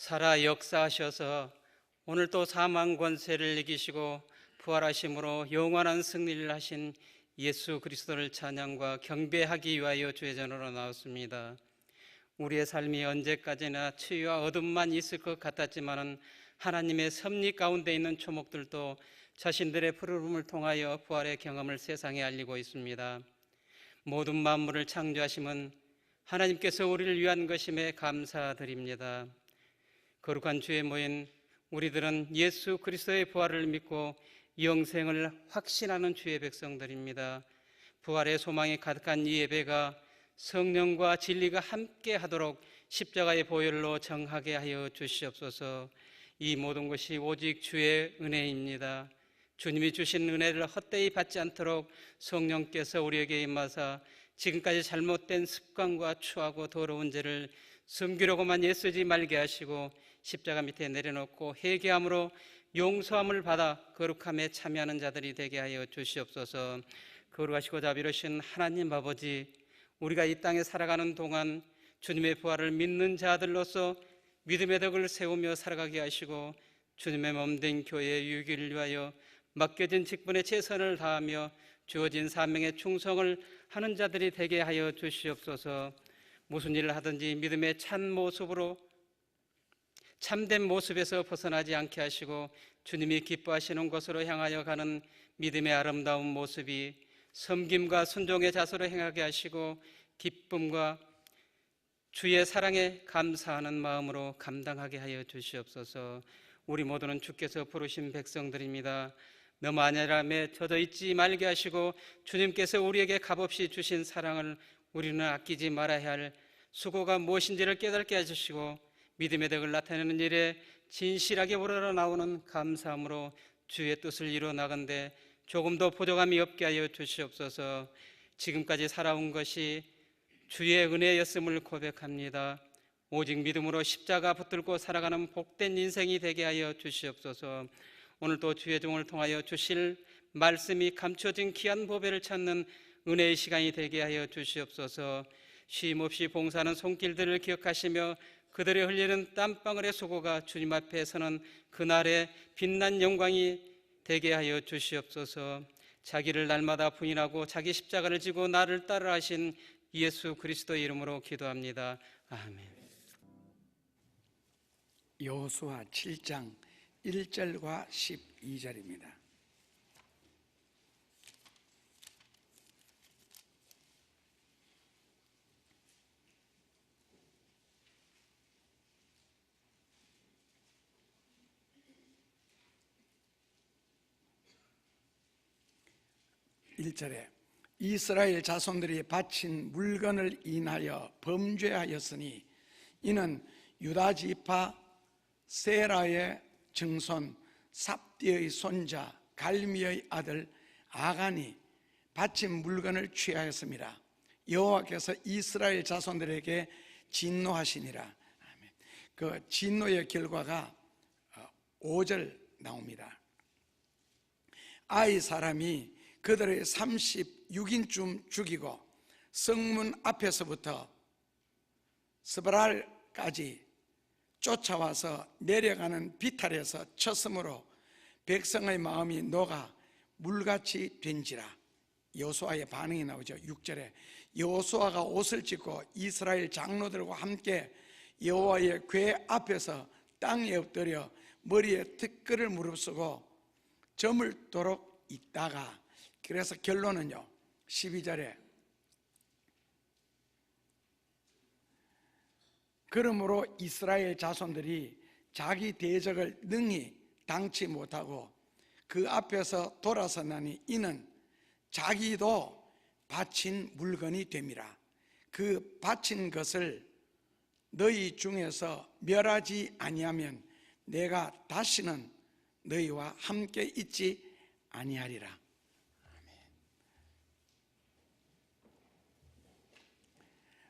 살아 역사하셔서 오늘 또 사망 권세를 이기시고 부활하심으로 영원한 승리를 하신 예수 그리스도를 찬양과 경배하기 위하여 주의 전으로 나왔습니다. 우리의 삶이 언제까지나 추위와 어둠만 있을 것 같았지만은 하나님의 섭리 가운데 있는 초목들도 자신들의 푸르름을 통하여 부활의 경험을 세상에 알리고 있습니다. 모든 만물을 창조하심은 하나님께서 우리를 위한 것임에 감사드립니다. 거룩한 주에 모인 우리들은 예수 그리스도의 부활을 믿고 영생을 확신하는 주의 백성들입니다. 부활의 소망이 가득한 이 예배가 성령과 진리가 함께 하도록 십자가의 보혈로 정하게 하여 주시옵소서. 이 모든 것이 오직 주의 은혜입니다. 주님이 주신 은혜를 헛되이 받지 않도록 성령께서 우리에게 임하사 지금까지 잘못된 습관과 추하고 더러운 죄를 숨기려고만 애쓰지 말게 하시고 십자가 밑에 내려놓고 회개함으로 용서함을 받아 거룩함에 참여하는 자들이 되게 하여 주시옵소서. 거룩하시고 자비로우신 하나님 아버지, 우리가 이 땅에 살아가는 동안 주님의 부활을 믿는 자들로서 믿음의 덕을 세우며 살아가게 하시고 주님의 몸된 교회의 유기를 위하여 맡겨진 직분에 최선을 다하며 주어진 사명에 충성을 하는 자들이 되게 하여 주시옵소서. 무슨 일을 하든지 믿음의 찬 모습으로 참된 모습에서 벗어나지 않게 하시고 주님이 기뻐하시는 곳으로 향하여 가는 믿음의 아름다운 모습이 섬김과 순종의 자세로 행하게 하시고 기쁨과 주의 사랑에 감사하는 마음으로 감당하게 하여 주시옵소서. 우리 모두는 주께서 부르신 백성들입니다. 너무 안일함에 젖어 있지 말게 하시고 주님께서 우리에게 값없이 주신 사랑을 우리는 아끼지 말아야 할 수고가 무엇인지를 깨닫게 해주시고 믿음의 덕을 나타내는 일에 진실하게 우러나오는 감사함으로 주의 뜻을 이루어 나간데 조금도 부족함이 없게 하여 주시옵소서. 지금까지 살아온 것이 주의 은혜였음을 고백합니다. 오직 믿음으로 십자가 붙들고 살아가는 복된 인생이 되게 하여 주시옵소서. 오늘도 주의 종을 통하여 주실 말씀이 감춰진 귀한 보배를 찾는 은혜의 시간이 되게 하여 주시옵소서. 쉼없이 봉사하는 손길들을 기억하시며 그들의 흘리는 땀방울의 수고가 주님 앞에 서는 그날의 빛난 영광이 되게 하여 주시옵소서. 자기를 날마다 부인하고 자기 십자가를 지고 나를 따르라 하신 예수 그리스도의 이름으로 기도합니다. 아멘. 여호수아 7장 1절과 12절입니다. (1절에) 이스라엘 자손들이 바친 물건을 인하여 범죄하였으니 이는 유다 지파 세라의 증손 삽디의 손자 갈미의 아들 아간이 바친 물건을 취하였습니다. 여호와께서 이스라엘 자손들에게 진노하시니라. 그 진노의 결과가 5절 나옵니다. 아이 사람이 그들의 36인쯤 죽이고 성문 앞에서부터 스바랄까지 쫓아와서 내려가는 비탈에서 쳤으므로 백성의 마음이 녹아 물같이 된지라. 여호수아의 반응이 나오죠. 6절에 여호수아가 옷을 찢고 이스라엘 장로들과 함께 여호와의 궤 앞에서 땅에 엎드려 머리에 티끌을 무릅쓰고 저물도록 있다가, 그래서 결론은요 12절에 그러므로 이스라엘 자손들이 자기 대적을 능히 당치 못하고 그 앞에서 돌아서나니 이는 자기도 바친 물건이 됨이라. 그 바친 것을 너희 중에서 멸하지 아니하면 내가 다시는 너희와 함께 있지 아니하리라.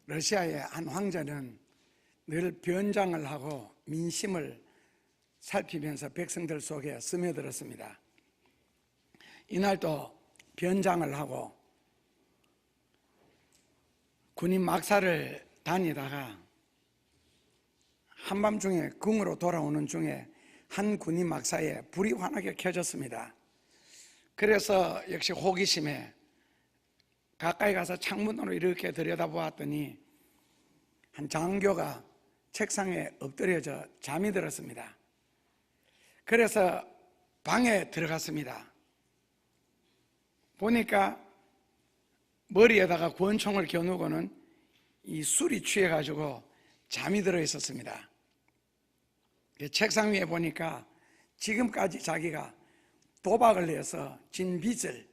러시아의 한 황제는 늘 변장을 하고 민심을 살피면서 백성들 속에 스며들었습니다. 이날도 변장을 하고 군인 막사를 다니다가 한밤중에 궁으로 돌아오는 중에 한 군인 막사에 불이 환하게 켜졌습니다. 그래서 역시 호기심에 가까이 가서 창문으로 이렇게 들여다보았더니 한 장교가 책상에 엎드려져 잠이 들었습니다. 그래서 방에 들어갔습니다. 보니까 머리에다가 권총을 겨누고는 이 술이 취해가지고 잠이 들어 있었습니다. 책상 위에 보니까 지금까지 자기가 도박을 해서 진 빚을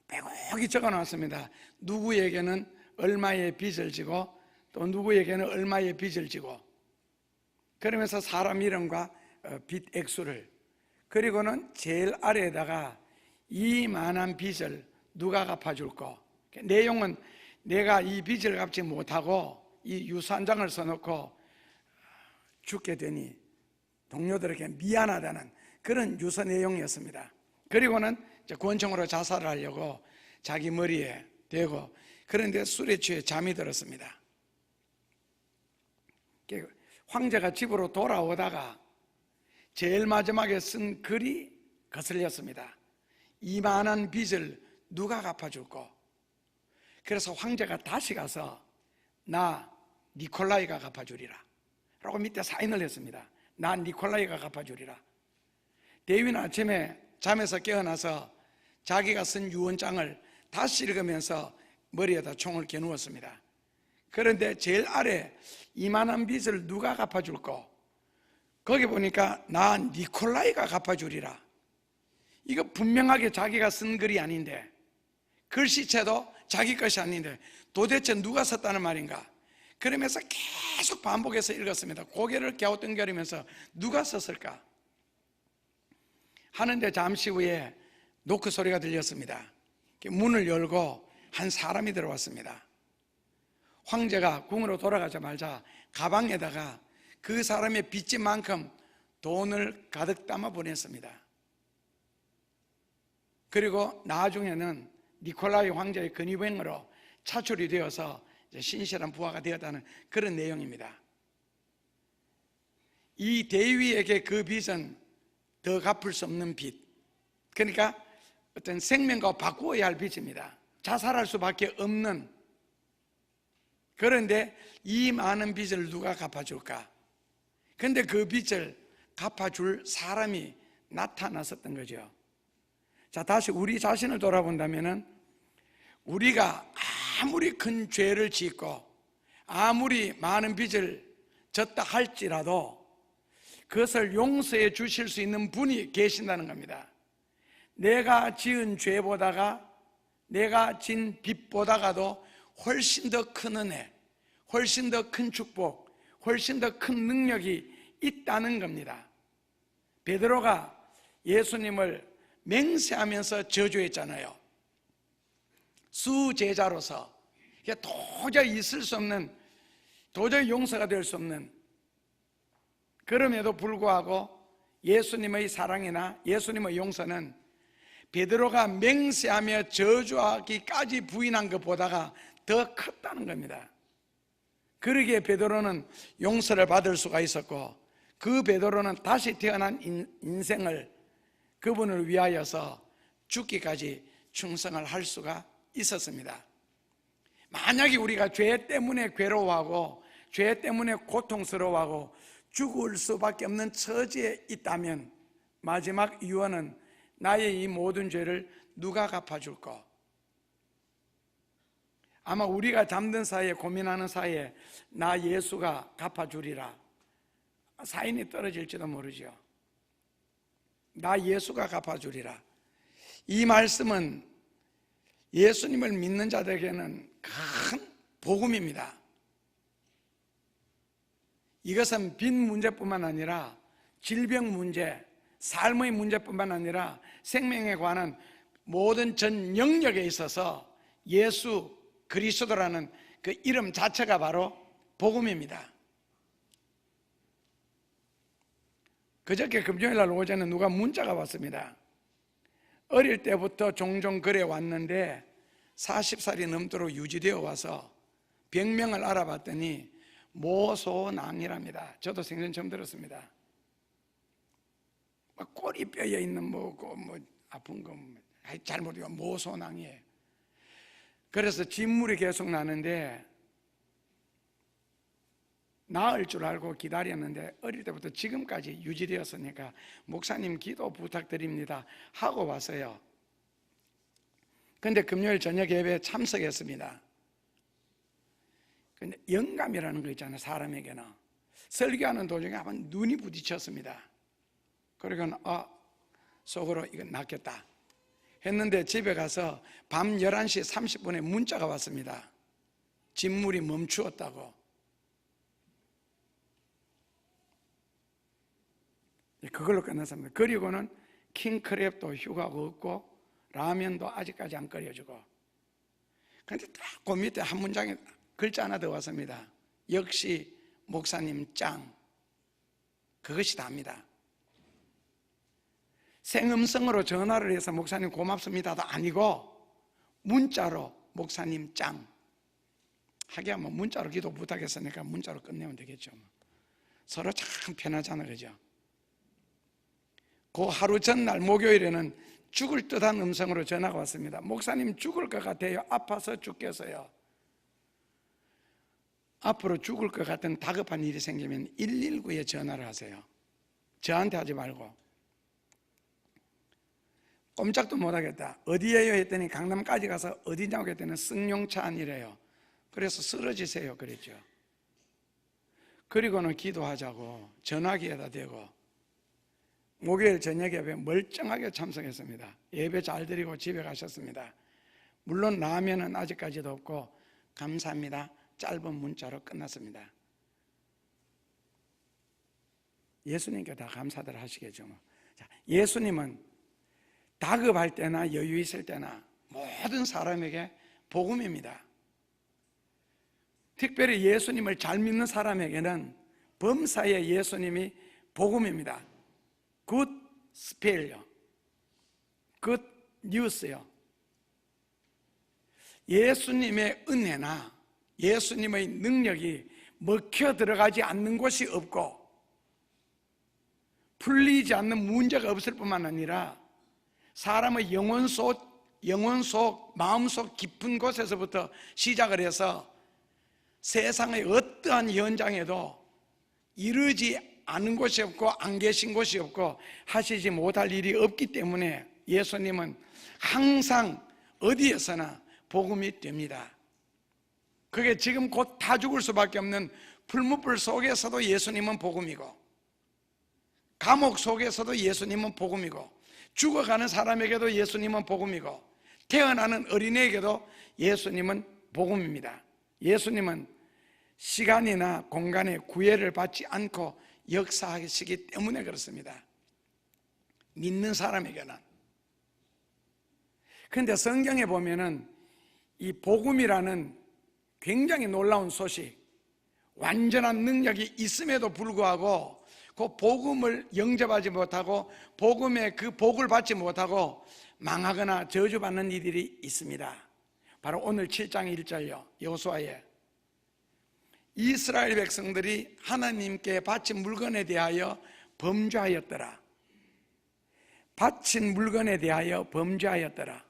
빼곡히 적어놨습니다. 누구에게는 얼마의 빚을 지고 또 누구에게는 얼마의 빚을 지고, 그러면서 사람 이름과 빚 액수를, 그리고는 제일 아래에다가 이만한 빚을 누가 갚아줄 거, 내용은 내가 이 빚을 갚지 못하고 이 유산장을 써놓고 죽게 되니 동료들에게 미안하다는 그런 유서 내용이었습니다. 그리고는 권총으로 자살을 하려고 자기 머리에 대고, 그런데 술에 취해 잠이 들었습니다. 황제가 집으로 돌아오다가 제일 마지막에 쓴 글이 거슬렸습니다. 이만한 빚을 누가 갚아줄꼬? 그래서 황제가 다시 가서 나 니콜라이가 갚아주리라 라고 밑에 사인을 했습니다. 나 니콜라이가 갚아주리라. 대위는 아침에 잠에서 깨어나서 자기가 쓴 유언장을 다시 읽으면서 머리에다 총을 겨누었습니다. 그런데 제일 아래 이만한 빚을 누가 갚아줄꼬? 거기 보니까 나 니콜라이가 갚아주리라. 이거 분명하게 자기가 쓴 글이 아닌데, 글씨체도 자기 것이 아닌데 도대체 누가 썼다는 말인가? 그러면서 계속 반복해서 읽었습니다. 고개를 갸우뚱거리면서 누가 썼을까? 하는데 잠시 후에 노크 소리가 들렸습니다. 문을 열고 한 사람이 들어왔습니다. 황제가 궁으로 돌아가자마자 가방에다가 그 사람의 빚진만큼 돈을 가득 담아 보냈습니다. 그리고 나중에는 니콜라이 황제의 근위병으로 차출이 되어서 신실한 부하가 되었다는 그런 내용입니다. 이 대위에게 그 빚은 더 갚을 수 없는 빚, 그러니까 어떤 생명과 바꾸어야 할 빚입니다. 자살할 수밖에 없는. 그런데 이 많은 빚을 누가 갚아줄까? 그런데 그 빚을 갚아줄 사람이 나타났었던 거죠. 자, 다시 우리 자신을 돌아본다면은 우리가 아무리 큰 죄를 짓고 아무리 많은 빚을 졌다 할지라도 그것을 용서해 주실 수 있는 분이 계신다는 겁니다. 내가 지은 죄보다가, 내가 진 빚보다가도 훨씬 더 큰 은혜, 훨씬 더 큰 축복, 훨씬 더 큰 능력이 있다는 겁니다. 베드로가 예수님을 맹세하면서 저주했잖아요. 수제자로서 도저히 있을 수 없는, 도저히 용서가 될 수 없는, 그럼에도 불구하고 예수님의 사랑이나 예수님의 용서는 베드로가 맹세하며 저주하기까지 부인한 것보다가 더 컸다는 겁니다. 그러기에 베드로는 용서를 받을 수가 있었고, 그 베드로는 다시 태어난 인생을 그분을 위하여서 죽기까지 충성을 할 수가 있었습니다. 만약에 우리가 죄 때문에 괴로워하고 죄 때문에 고통스러워하고 죽을 수밖에 없는 처지에 있다면 마지막 유언은 나의 이 모든 죄를 누가 갚아줄까? 아마 우리가 잠든 사이에, 고민하는 사이에 나 예수가 갚아주리라 사인이 떨어질지도 모르죠. 나 예수가 갚아주리라. 이 말씀은 예수님을 믿는 자들에게는 큰 복음입니다. 이것은 빚 문제뿐만 아니라 질병 문제, 삶의 문제뿐만 아니라 생명에 관한 모든 전 영역에 있어서 예수 그리스도라는 그 이름 자체가 바로 복음입니다. 그저께 금요일 날 오전에 누가 문자가 왔습니다. 어릴 때부터 종종 그래 왔는데 40살이 넘도록 유지되어 와서 병명을 알아봤더니 모소낭이랍니다. 저도 생전 처음 들었습니다. 막 꼬리 뼈에 있는 뭐 아픈 거 잘 모르겠고 모소낭이에요. 그래서 진물이 계속 나는데 나을 줄 알고 기다렸는데 어릴 때부터 지금까지 유지되었으니까 목사님 기도 부탁드립니다 하고 왔어요. 근데 금요일 저녁 예배에 참석했습니다. 근데 영감이라는 거 있잖아요. 사람에게는 설교하는 도중에 한번 눈이 부딪혔습니다. 그러니까 속으로 이건 낫겠다 했는데 집에 가서 밤 11시 30분에 문자가 왔습니다. 진물이 멈추었다고. 그걸로 끝났습니다. 그리고는 킹크랩도 휴가가 없고 라면도 아직까지 안 끓여주고. 그런데 딱 그 밑에 한 문장에 글자 하나 더 왔습니다. 역시 목사님 짱. 그것이 답니다. 생음성으로 전화를 해서 목사님 고맙습니다도 아니고 문자로 목사님 짱. 하기야 뭐 문자로 기도 부탁했으니까 문자로 끝내면 되겠죠. 서로 참 편하잖아요, 그죠? 그 하루 전날 목요일에는 죽을 듯한 음성으로 전화가 왔습니다. 목사님 죽을 것 같아요. 아파서 죽겠어요. 앞으로 죽을 것 같은 다급한 일이 생기면 119에 전화를 하세요. 저한테 하지 말고. 꼼짝도 못하겠다. 어디에요? 했더니 강남까지 가서 어디냐고 했더니 승용차 안이래요. 그래서 쓰러지세요 그랬죠. 그리고는 기도하자고 전화기에다 대고 목요일 저녁 예배 멀쩡하게 참석했습니다. 예배 잘 드리고 집에 가셨습니다. 물론 라면은 아직까지도 없고 감사합니다 짧은 문자로 끝났습니다. 예수님께 다 감사들 하시겠죠. 자, 예수님은 다급할 때나 여유 있을 때나 모든 사람에게 복음입니다. 특별히 예수님을 잘 믿는 사람에게는 범사에 예수님이 복음입니다. 굿 스펠요, 굿 뉴스요. 예수님의 은혜나 예수님의 능력이 먹혀 들어가지 않는 곳이 없고 풀리지 않는 문제가 없을 뿐만 아니라 사람의 영혼 속 마음속 깊은 곳에서부터 시작을 해서 세상의 어떠한 현장에도 이르지 않은 곳이 없고 안 계신 곳이 없고 하시지 못할 일이 없기 때문에 예수님은 항상 어디에서나 복음이 됩니다. 그게 지금 곧 다 죽을 수밖에 없는 풀무불 속에서도 예수님은 복음이고 감옥 속에서도 예수님은 복음이고 죽어가는 사람에게도 예수님은 복음이고 태어나는 어린애에게도 예수님은 복음입니다. 예수님은 시간이나 공간에 구애를 받지 않고 역사하시기 때문에 그렇습니다. 믿는 사람에게는. 그런데 성경에 보면은 이 복음이라는 굉장히 놀라운 소식, 완전한 능력이 있음에도 불구하고 그 복음을 영접하지 못하고 복음의 그 복을 받지 못하고 망하거나 저주받는 이들이 있습니다. 바로 오늘 7장 1절요 여호수아에 이스라엘 백성들이 하나님께 바친 물건에 대하여 범죄하였더라. 바친 물건에 대하여 범죄하였더라.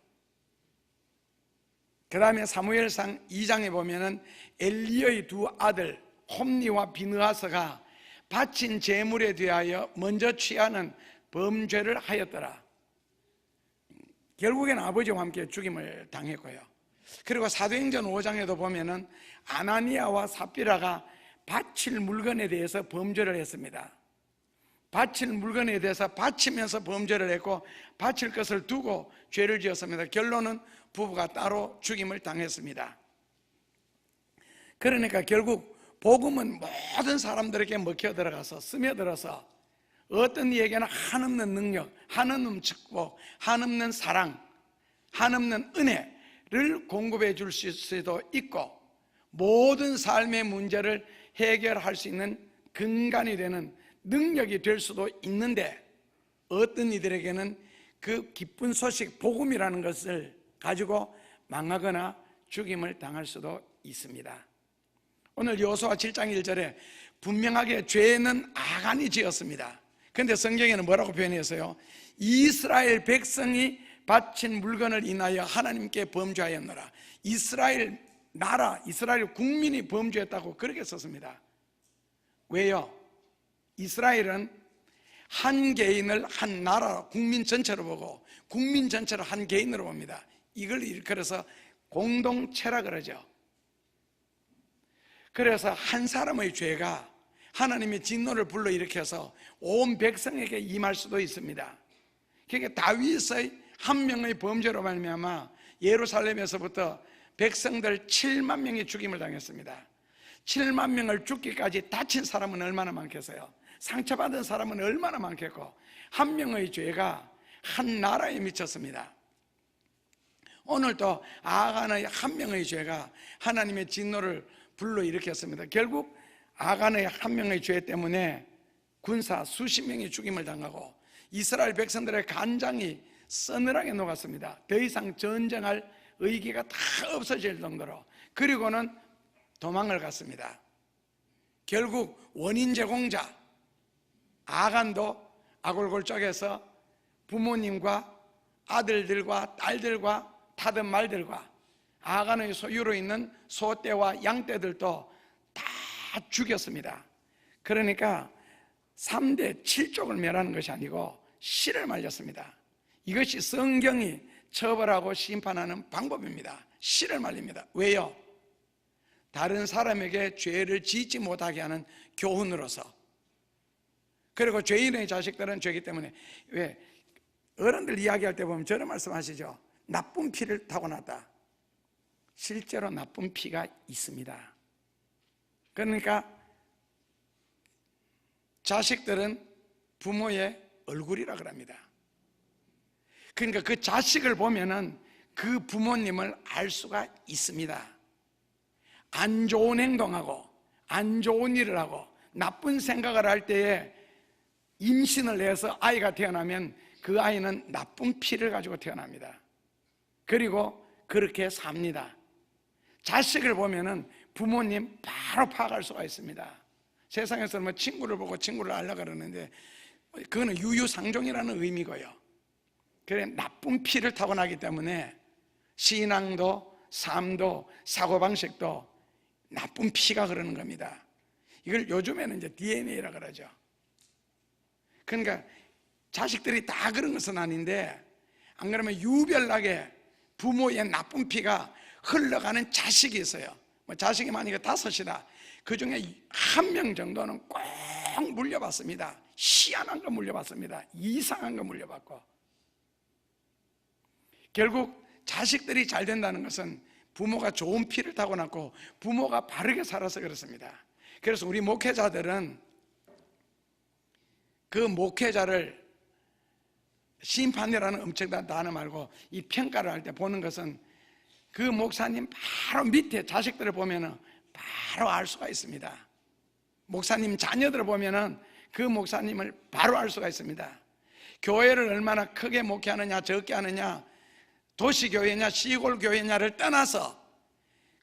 그 다음에 사무엘상 2장에 보면은 엘리의 두 아들 홈니와 비느하스가 바친 제물에 대하여 먼저 취하는 범죄를 하였더라. 결국에는 아버지와 함께 죽임을 당했고요. 그리고 사도행전 5장에도 보면은 아나니아와 삽비라가 바칠 물건에 대해서 범죄를 했습니다. 바칠 물건에 대해서 바치면서 범죄를 했고 바칠 것을 두고 죄를 지었습니다. 결론은 부부가 따로 죽임을 당했습니다. 그러니까 결국 복음은 모든 사람들에게 먹혀 들어가서 스며들어서 어떤 이에게는 한없는 능력, 한없는 축복, 한없는 사랑, 한없는 은혜를 공급해 줄 수도 있고 모든 삶의 문제를 해결할 수 있는 근간이 되는 능력이 될 수도 있는데 어떤 이들에게는 그 기쁜 소식 복음이라는 것을 가지고 망하거나 죽임을 당할 수도 있습니다. 오늘 여호수아 7장 1절에 분명하게 죄는 아간이 지었습니다. 그런데 성경에는 뭐라고 표현했어요? 이스라엘 백성이 바친 물건을 인하여 하나님께 범죄하였노라. 이스라엘 나라, 이스라엘 국민이 범죄했다고 그렇게 썼습니다. 왜요? 이스라엘은 한 개인을 한 나라, 국민 전체로 보고 국민 전체를 한 개인으로 봅니다. 이걸 일컬어서 공동체라 그러죠. 그래서 한 사람의 죄가 하나님의 진노를 불러일으켜서 온 백성에게 임할 수도 있습니다. 그러니까 다윗의 한 명의 범죄로 말미암아 예루살렘에서부터 백성들 7만 명이 죽임을 당했습니다. 7만 명을 죽기까지 다친 사람은 얼마나 많겠어요? 상처받은 사람은 얼마나 많겠고, 한 명의 죄가 한 나라에 미쳤습니다. 오늘도 아간의 한 명의 죄가 하나님의 진노를 불러일으켰습니다. 결국 아간의 한 명의 죄 때문에 군사 수십 명이 죽임을 당하고 이스라엘 백성들의 간장이 서늘하게 녹았습니다. 더 이상 전쟁할 의기가 다 없어질 정도로. 그리고는 도망을 갔습니다. 결국 원인 제공자 아간도 아골골 쪽에서 부모님과 아들들과 딸들과 타던 말들과 아간의 소유로 있는 소떼와 양떼들도 다 죽였습니다. 그러니까 3대 7족을 멸하는 것이 아니고 씨를 말렸습니다. 이것이 성경이 처벌하고 심판하는 방법입니다. 씨를 말립니다. 왜요? 다른 사람에게 죄를 짓지 못하게 하는 교훈으로서. 그리고 죄인의 자식들은 죄이기 때문에, 왜 어른들 이야기할 때 보면 저런 말씀하시죠. 나쁜 피를 타고났다. 실제로 나쁜 피가 있습니다. 그러니까 자식들은 부모의 얼굴이라 그럽니다. 그러니까 그 자식을 보면은 그 부모님을 알 수가 있습니다. 안 좋은 행동하고 안 좋은 일을 하고 나쁜 생각을 할 때에 임신을 해서 아이가 태어나면 그 아이는 나쁜 피를 가지고 태어납니다. 그리고 그렇게 삽니다. 자식을 보면은 부모님 바로 파악할 수가 있습니다. 세상에서는 뭐 친구를 보고 친구를 알라 그러는데 그거는 유유상종이라는 의미고요. 그래, 나쁜 피를 타고나기 때문에 신앙도 삶도 사고방식도 나쁜 피가 흐르는 겁니다. 이걸 요즘에는 이제 DNA라 그러죠. 그러니까 자식들이 다 그런 것은 아닌데, 안 그러면 유별나게 부모의 나쁜 피가 흘러가는 자식이 있어요. 뭐 자식이 만약에 5이다. 그 중에 1명 정도는 꼭 물려받습니다. 희한한 거 물려받습니다. 이상한 거 물려받고. 결국 자식들이 잘 된다는 것은 부모가 좋은 피를 타고났고 부모가 바르게 살아서 그렇습니다. 그래서 우리 목회자들은 그 목회자를 심판이라는 엄청난 단어 말고 이 평가를 할 때 보는 것은 그 목사님 바로 밑에 자식들을 보면은 바로 알 수가 있습니다. 목사님 자녀들을 보면은 그 목사님을 바로 알 수가 있습니다. 교회를 얼마나 크게 목회하느냐 적게 하느냐, 도시교회냐 시골교회냐를 떠나서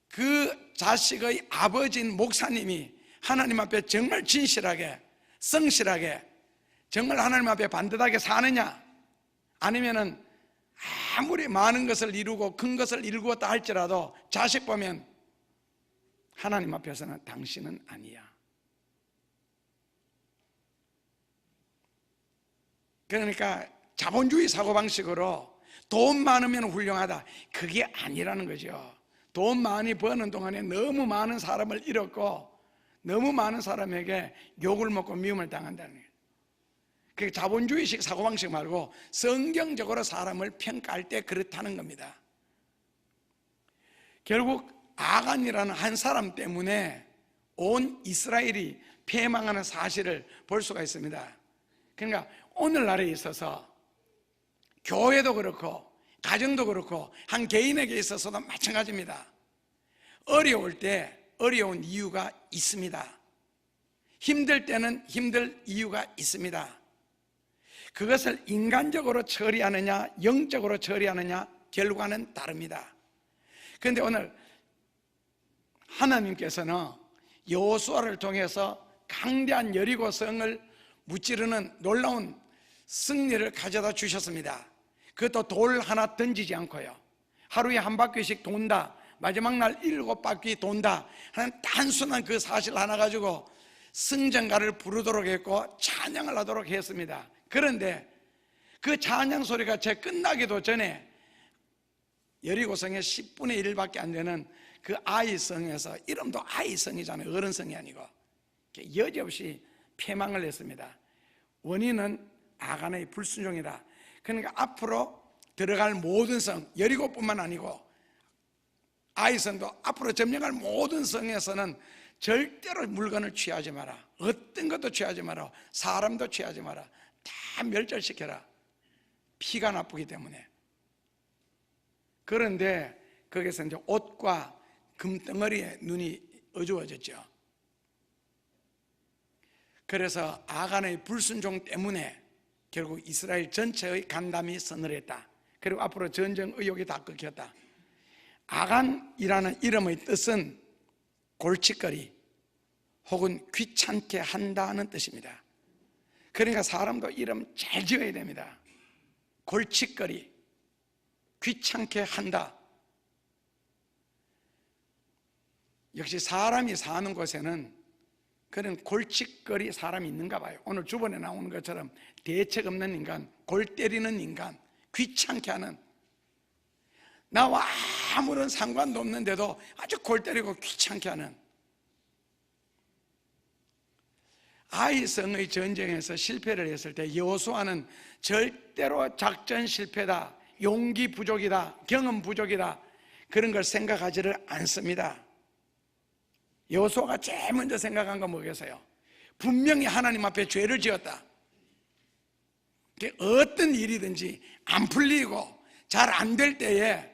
그 자식의 아버지인 목사님이 하나님 앞에 정말 진실하게 성실하게 정말 하나님 앞에 반듯하게 사느냐, 아니면은 아무리 많은 것을 이루고 큰 것을 이루었다 할지라도 자식 보면 하나님 앞에서는 당신은 아니야. 그러니까 자본주의 사고방식으로 돈 많으면 훌륭하다, 그게 아니라는 거죠. 돈 많이 버는 동안에 너무 많은 사람을 잃었고 너무 많은 사람에게 욕을 먹고 미움을 당한다는 거예요. 그 자본주의식 사고방식 말고 성경적으로 사람을 평가할 때 그렇다는 겁니다. 결국 아간이라는 한 사람 때문에 온 이스라엘이 패망하는 사실을 볼 수가 있습니다. 그러니까 오늘날에 있어서 교회도 그렇고 가정도 그렇고 한 개인에게 있어서도 마찬가지입니다. 어려울 때 어려운 이유가 있습니다. 힘들 때는 힘들 이유가 있습니다. 그것을 인간적으로 처리하느냐 영적으로 처리하느냐 결과는 다릅니다. 그런데 오늘 하나님께서는 여호수아를 통해서 강대한 여리고 성을 무찌르는 놀라운 승리를 가져다 주셨습니다. 그것도 돌 하나 던지지 않고요. 하루에 한 바퀴씩 돈다, 마지막 날 7바퀴 돈다 하는 단순한 그 사실 하나 가지고 승전가를 부르도록 했고 찬양을 하도록 했습니다. 그런데 그 찬양 소리가 채 끝나기도 전에 여리고성의 10분의 1밖에 안 되는 그 아이성에서, 이름도 아이성이잖아요. 어른성이 아니고 여지없이 패망을 했습니다. 원인은 아간의 불순종이다. 그러니까 앞으로 들어갈 모든 성, 여리고뿐만 아니고 아이성도 앞으로 점령할 모든 성에서는 절대로 물건을 취하지 마라. 어떤 것도 취하지 마라. 사람도 취하지 마라. 다 멸절시켜라. 피가 나쁘기 때문에. 그런데 거기서 이제 옷과 금덩어리에 눈이 어두워졌죠. 그래서 아간의 불순종 때문에 결국 이스라엘 전체의 간담이 서늘했다. 그리고 앞으로 전쟁 의욕이 다 끊겼다. 아간이라는 이름의 뜻은 골칫거리 혹은 귀찮게 한다는 뜻입니다. 그러니까 사람도 이름 잘 지어야 됩니다. 골칫거리, 귀찮게 한다. 역시 사람이 사는 곳에는 그런 골칫거리 사람이 있는가 봐요. 오늘 주번에 나오는 것처럼 대책 없는 인간, 골 때리는 인간, 귀찮게 하는, 나와 아무런 상관도 없는데도 아주 골 때리고 귀찮게 하는. 아이성의 전쟁에서 실패를 했을 때 여호수아는 절대로 작전 실패다, 용기 부족이다, 경험 부족이다, 그런 걸 생각하지를 않습니다. 여호수아가 제일 먼저 생각한 건 뭐겠어요? 분명히 하나님 앞에 죄를 지었다. 어떤 일이든지 안 풀리고 잘 안 될 때에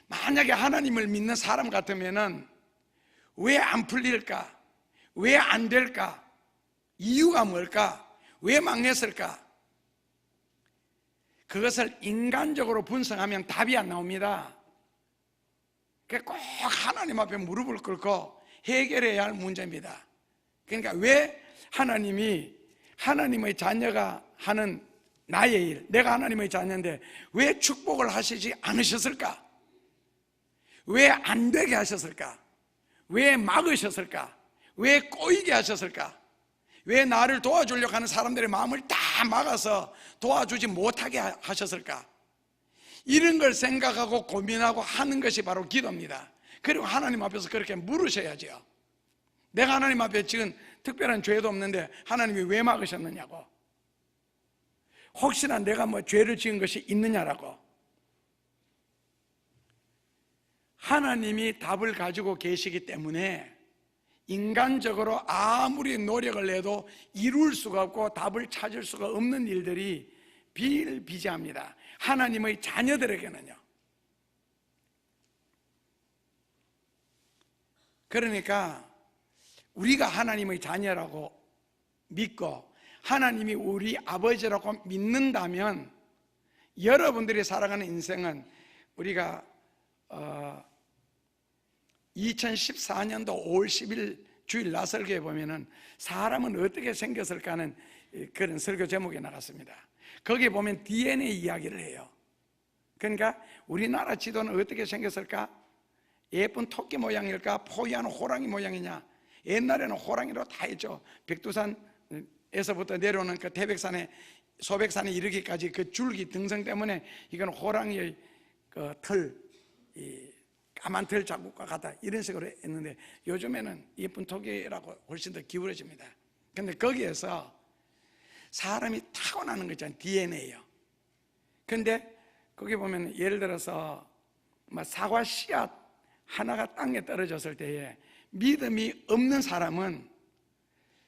만약에 하나님을 믿는 사람 같으면은 왜 안 풀릴까? 왜 안 될까? 이유가 뭘까? 왜 망했을까? 그것을 인간적으로 분석하면 답이 안 나옵니다. 꼭 하나님 앞에 무릎을 꿇고 해결해야 할 문제입니다. 그러니까 왜 하나님이 하나님의 자녀가 하는 나의 일, 내가 하나님의 자녀인데 왜 축복을 하시지 않으셨을까? 왜 안 되게 하셨을까? 왜 막으셨을까? 왜 꼬이게 하셨을까? 왜 나를 도와주려고 하는 사람들의 마음을 다 막아서 도와주지 못하게 하셨을까? 이런 걸 생각하고 고민하고 하는 것이 바로 기도입니다. 그리고 하나님 앞에서 그렇게 물으셔야죠. 내가 하나님 앞에 지금 특별한 죄도 없는데 하나님이 왜 막으셨느냐고, 혹시나 내가 뭐 죄를 지은 것이 있느냐라고. 하나님이 답을 가지고 계시기 때문에 인간적으로 아무리 노력을 해도 이룰 수가 없고 답을 찾을 수가 없는 일들이 비일비재합니다. 하나님의 자녀들에게는요. 그러니까 우리가 하나님의 자녀라고 믿고 하나님이 우리 아버지라고 믿는다면 여러분들이 살아가는 인생은, 우리가 2014년도 5월 10일 주일 나설교에 보면은 사람은 어떻게 생겼을까 하는 그런 설교 제목이 나갔습니다. 거기에 보면 DNA 이야기를 해요. 그러니까 우리나라 지도는 어떻게 생겼을까? 예쁜 토끼 모양일까? 포유한 호랑이 모양이냐? 옛날에는 호랑이로 다 했죠. 백두산에서부터 내려오는 그 태백산에, 소백산에 이르기까지 그 줄기 등성 때문에 이건 호랑이의 그 털, 까만 털 자국과 같다, 이런 식으로 했는데 요즘에는 예쁜 토끼라고 훨씬 더 기울어집니다. 근데 거기에서 사람이 타고나는 거 있잖아요. DNA요. 근데 거기 보면 예를 들어서 사과 씨앗 하나가 땅에 떨어졌을 때에 믿음이 없는 사람은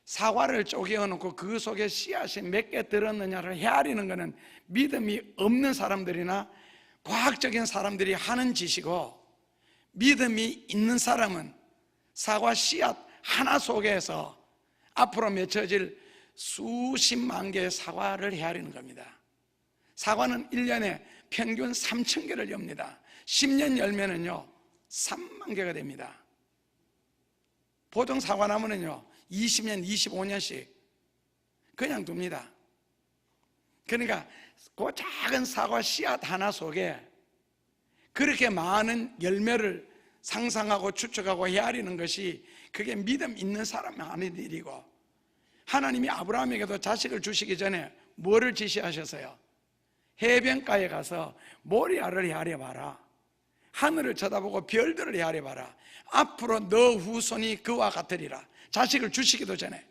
사과를 쪼개어 놓고 그 속에 씨앗이 몇 개 들었느냐를 헤아리는 것은 믿음이 없는 사람들이나 과학적인 사람들이 하는 짓이고, 믿음이 있는 사람은 사과 씨앗 하나 속에서 앞으로 맺혀질 수십만 개의 사과를 헤아리는 겁니다. 사과는 1년에 평균 3,000개를 엽니다. 10년 열면은요 3만 개가 됩니다. 보통 사과나무는요 20년, 25년씩 그냥 둡니다. 그러니까 그 작은 사과 씨앗 하나 속에 그렇게 많은 열매를 상상하고 추측하고 헤아리는 것이 그게 믿음 있는 사람이 하는 일이고, 하나님이 아브라함에게도 자식을 주시기 전에 뭐를 지시하셨어요? 해변가에 가서 모리아를 헤아려봐라, 하늘을 쳐다보고 별들을 헤아려봐라, 앞으로 너 후손이 그와 같으리라. 자식을 주시기도 전에.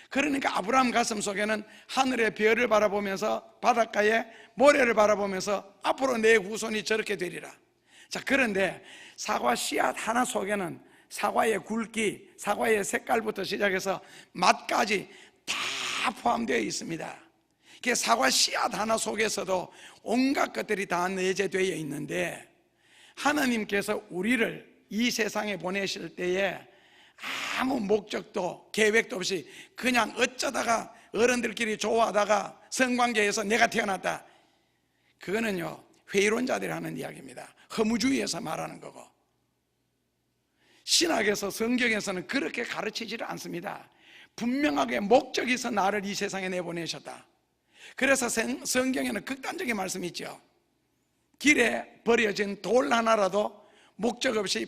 그러니까 아브라함 가슴 속에는 하늘의 별을 바라보면서 바닷가에 모래를 바라보면서 앞으로 내 후손이 저렇게 되리라. 자, 그런데 사과 씨앗 하나 속에는 사과의 굵기, 사과의 색깔부터 시작해서 맛까지 다 포함되어 있습니다. 사과 씨앗 하나 속에서도 온갖 것들이 다 내재되어 있는데, 하나님께서 우리를 이 세상에 보내실 때에 아무 목적도 계획도 없이 그냥 어쩌다가 어른들끼리 좋아하다가 성관계에서 내가 태어났다, 그거는요 회의론자들이 하는 이야기입니다. 허무주의에서 말하는 거고, 신학에서 성경에서는 그렇게 가르치지를 않습니다. 분명하게 목적이 있어 나를 이 세상에 내보내셨다. 그래서 성경에는 극단적인 말씀이 있죠. 길에 버려진 돌 하나라도 목적 없이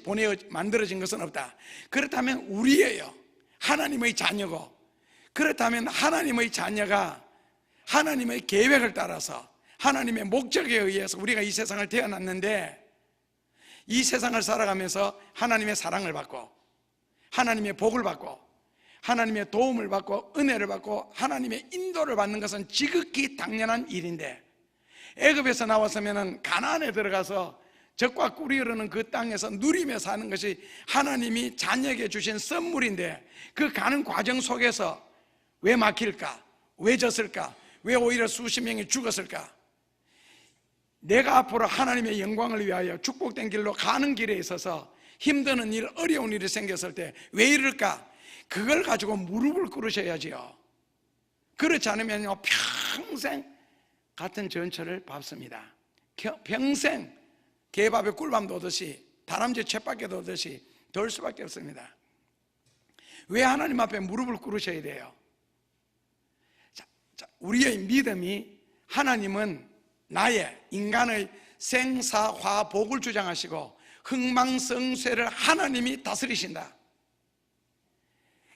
만들어진 것은 없다. 그렇다면 우리예요, 하나님의 자녀고, 그렇다면 하나님의 자녀가 하나님의 계획을 따라서 하나님의 목적에 의해서 우리가 이 세상을 태어났는데, 이 세상을 살아가면서 하나님의 사랑을 받고 하나님의 복을 받고 하나님의 도움을 받고 은혜를 받고 하나님의 인도를 받는 것은 지극히 당연한 일인데, 애굽에서 나왔으면 가나안에 들어가서 적과 꿀이 흐르는 그 땅에서 누리며 사는 것이 하나님이 자녀에게 주신 선물인데, 그 가는 과정 속에서 왜 막힐까? 왜 졌을까? 왜 오히려 수십 명이 죽었을까? 내가 앞으로 하나님의 영광을 위하여 축복된 길로 가는 길에 있어서 힘드는 일, 어려운 일이 생겼을 때 왜 이럴까? 그걸 가지고 무릎을 꿇으셔야지요. 그렇지 않으면요 평생 같은 전철을 밟습니다. 평생 개밥에 꿀밤 도듯이 다람쥐 쳇바퀴 도듯이 돌 수밖에 없습니다. 왜 하나님 앞에 무릎을 꿇으셔야 돼요? 자, 우리의 믿음이 하나님은 나의 인간의 생사화복을 주장하시고 흥망성쇠를 하나님이 다스리신다.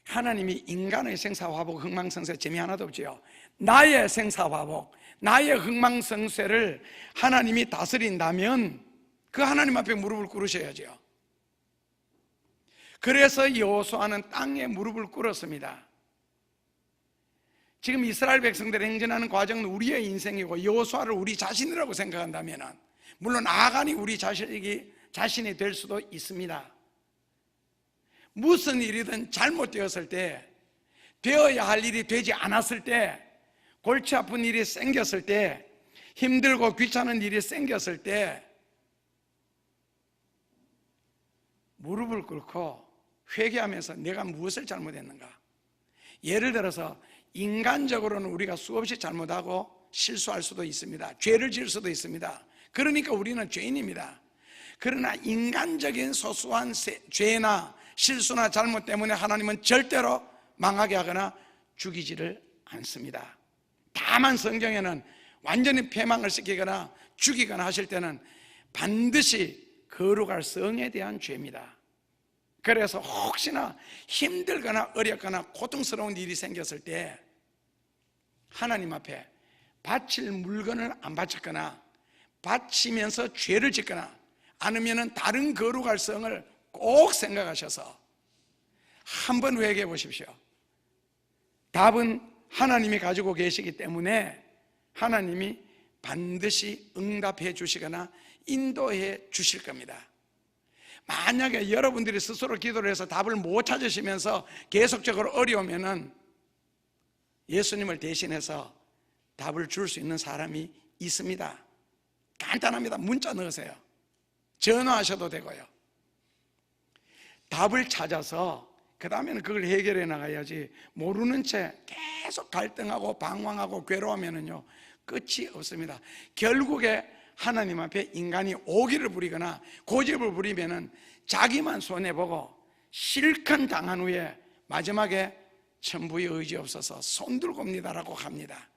하나님이 인간의 생사화복, 흥망성쇠 재미 하나도 없지요. 나의 생사화복, 나의 흥망성쇠를 하나님이 다스린다면 그 하나님 앞에 무릎을 꿇으셔야죠. 그래서 여호수아는 땅에 무릎을 꿇었습니다. 지금 이스라엘 백성들이 행진하는 과정은 우리의 인생이고 여호수아를 우리 자신이라고 생각한다면, 물론 아간이 우리 자신이 될 수도 있습니다. 무슨 일이든 잘못되었을 때, 되어야 할 일이 되지 않았을 때, 골치 아픈 일이 생겼을 때, 힘들고 귀찮은 일이 생겼을 때 무릎을 꿇고 회개하면서 내가 무엇을 잘못했는가. 예를 들어서 인간적으로는 우리가 수없이 잘못하고 실수할 수도 있습니다. 죄를 지을 수도 있습니다. 그러니까 우리는 죄인입니다. 그러나 인간적인 소소한 죄나 실수나 잘못 때문에 하나님은 절대로 망하게 하거나 죽이지를 않습니다. 다만 성경에는 완전히 패망을 시키거나 죽이거나 하실 때는 반드시 거룩할 성에 대한 죄입니다. 그래서 혹시나 힘들거나 어렵거나 고통스러운 일이 생겼을 때 하나님 앞에 바칠 물건을 안 바쳤거나 바치면서 죄를 짓거나 아니면 다른 거룩할 성을 꼭 생각하셔서 한번 회개해 보십시오. 답은 하나님이 가지고 계시기 때문에 하나님이 반드시 응답해 주시거나 인도해 주실 겁니다. 만약에 여러분들이 스스로 기도를 해서 답을 못 찾으시면서 계속적으로 어려우면은 예수님을 대신해서 답을 줄 수 있는 사람이 있습니다. 간단합니다. 문자 넣으세요. 전화하셔도 되고요. 답을 찾아서 그 다음에는 그걸 해결해 나가야지, 모르는 채 계속 갈등하고 방황하고 괴로우면은요 끝이 없습니다. 결국에 하나님 앞에 인간이 오기를 부리거나 고집을 부리면은 자기만 손해보고 실컷 당한 후에 마지막에 천부의 의지 없어서 손들고 옵니다라고 합니다.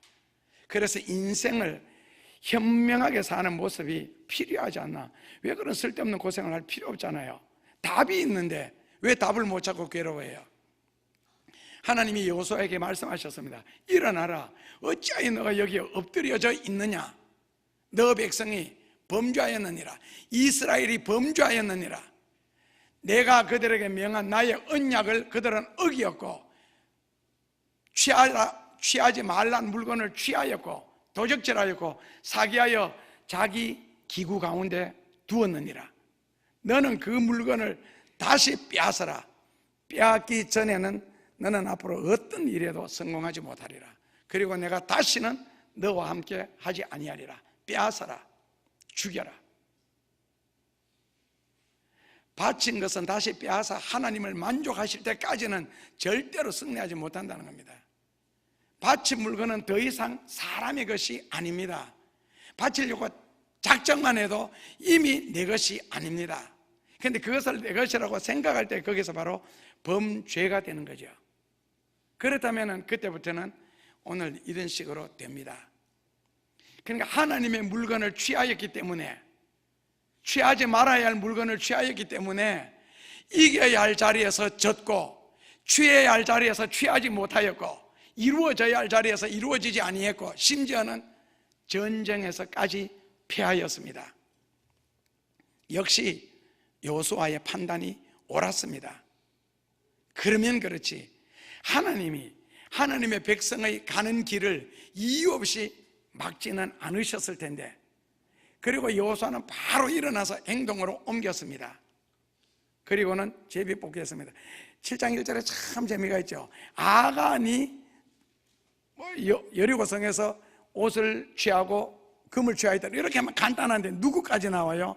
그래서 인생을 현명하게 사는 모습이 필요하지 않나. 왜 그런 쓸데없는 고생을 할 필요 없잖아요. 답이 있는데 왜 답을 못 찾고 괴로워해요? 하나님이 여호수아에게 말씀하셨습니다. 일어나라. 어찌하여 너가 여기 엎드려져 있느냐? 너 백성이 범죄하였느니라. 이스라엘이 범죄하였느니라. 내가 그들에게 명한 나의 언약을 그들은 어기었고 취하지 말란 물건을 취하였고 도적질하였고 사기하여 자기 기구 가운데 두었느니라. 너는 그 물건을 다시 빼앗아라. 빼앗기 전에는 너는 앞으로 어떤 일에도 성공하지 못하리라. 그리고 내가 다시는 너와 함께 하지 아니하리라. 빼앗아라. 죽여라. 바친 것은 다시 빼앗아 하나님을 만족하실 때까지는 절대로 승리하지 못한다는 겁니다. 바친 물건은 더 이상 사람의 것이 아닙니다. 바치려고 작정만 해도 이미 내 것이 아닙니다. 그런데 그것을 내 것이라고 생각할 때 거기서 바로 범죄가 되는 거죠. 그렇다면 그때부터는 오늘 이런 식으로 됩니다. 그러니까 하나님의 물건을 취하였기 때문에, 취하지 말아야 할 물건을 취하였기 때문에 이겨야 할 자리에서 졌고, 취해야 할 자리에서 취하지 못하였고, 이루어져야 할 자리에서 이루어지지 아니했고, 심지어는 전쟁에서까지 패하였습니다. 역시 여호수아의 판단이 옳았습니다. 그러면 그렇지, 하나님의 백성의 가는 길을 이유 없이 막지는 않으셨을 텐데, 그리고 여호수아는 바로 일어나서 행동으로 옮겼습니다. 그리고는 제비 뽑기했습니다. 7장 1절에 참 재미가 있죠. 아간이 여리고성에서 옷을 취하고 금을 취하였다, 이렇게 하면 간단한데 누구까지 나와요?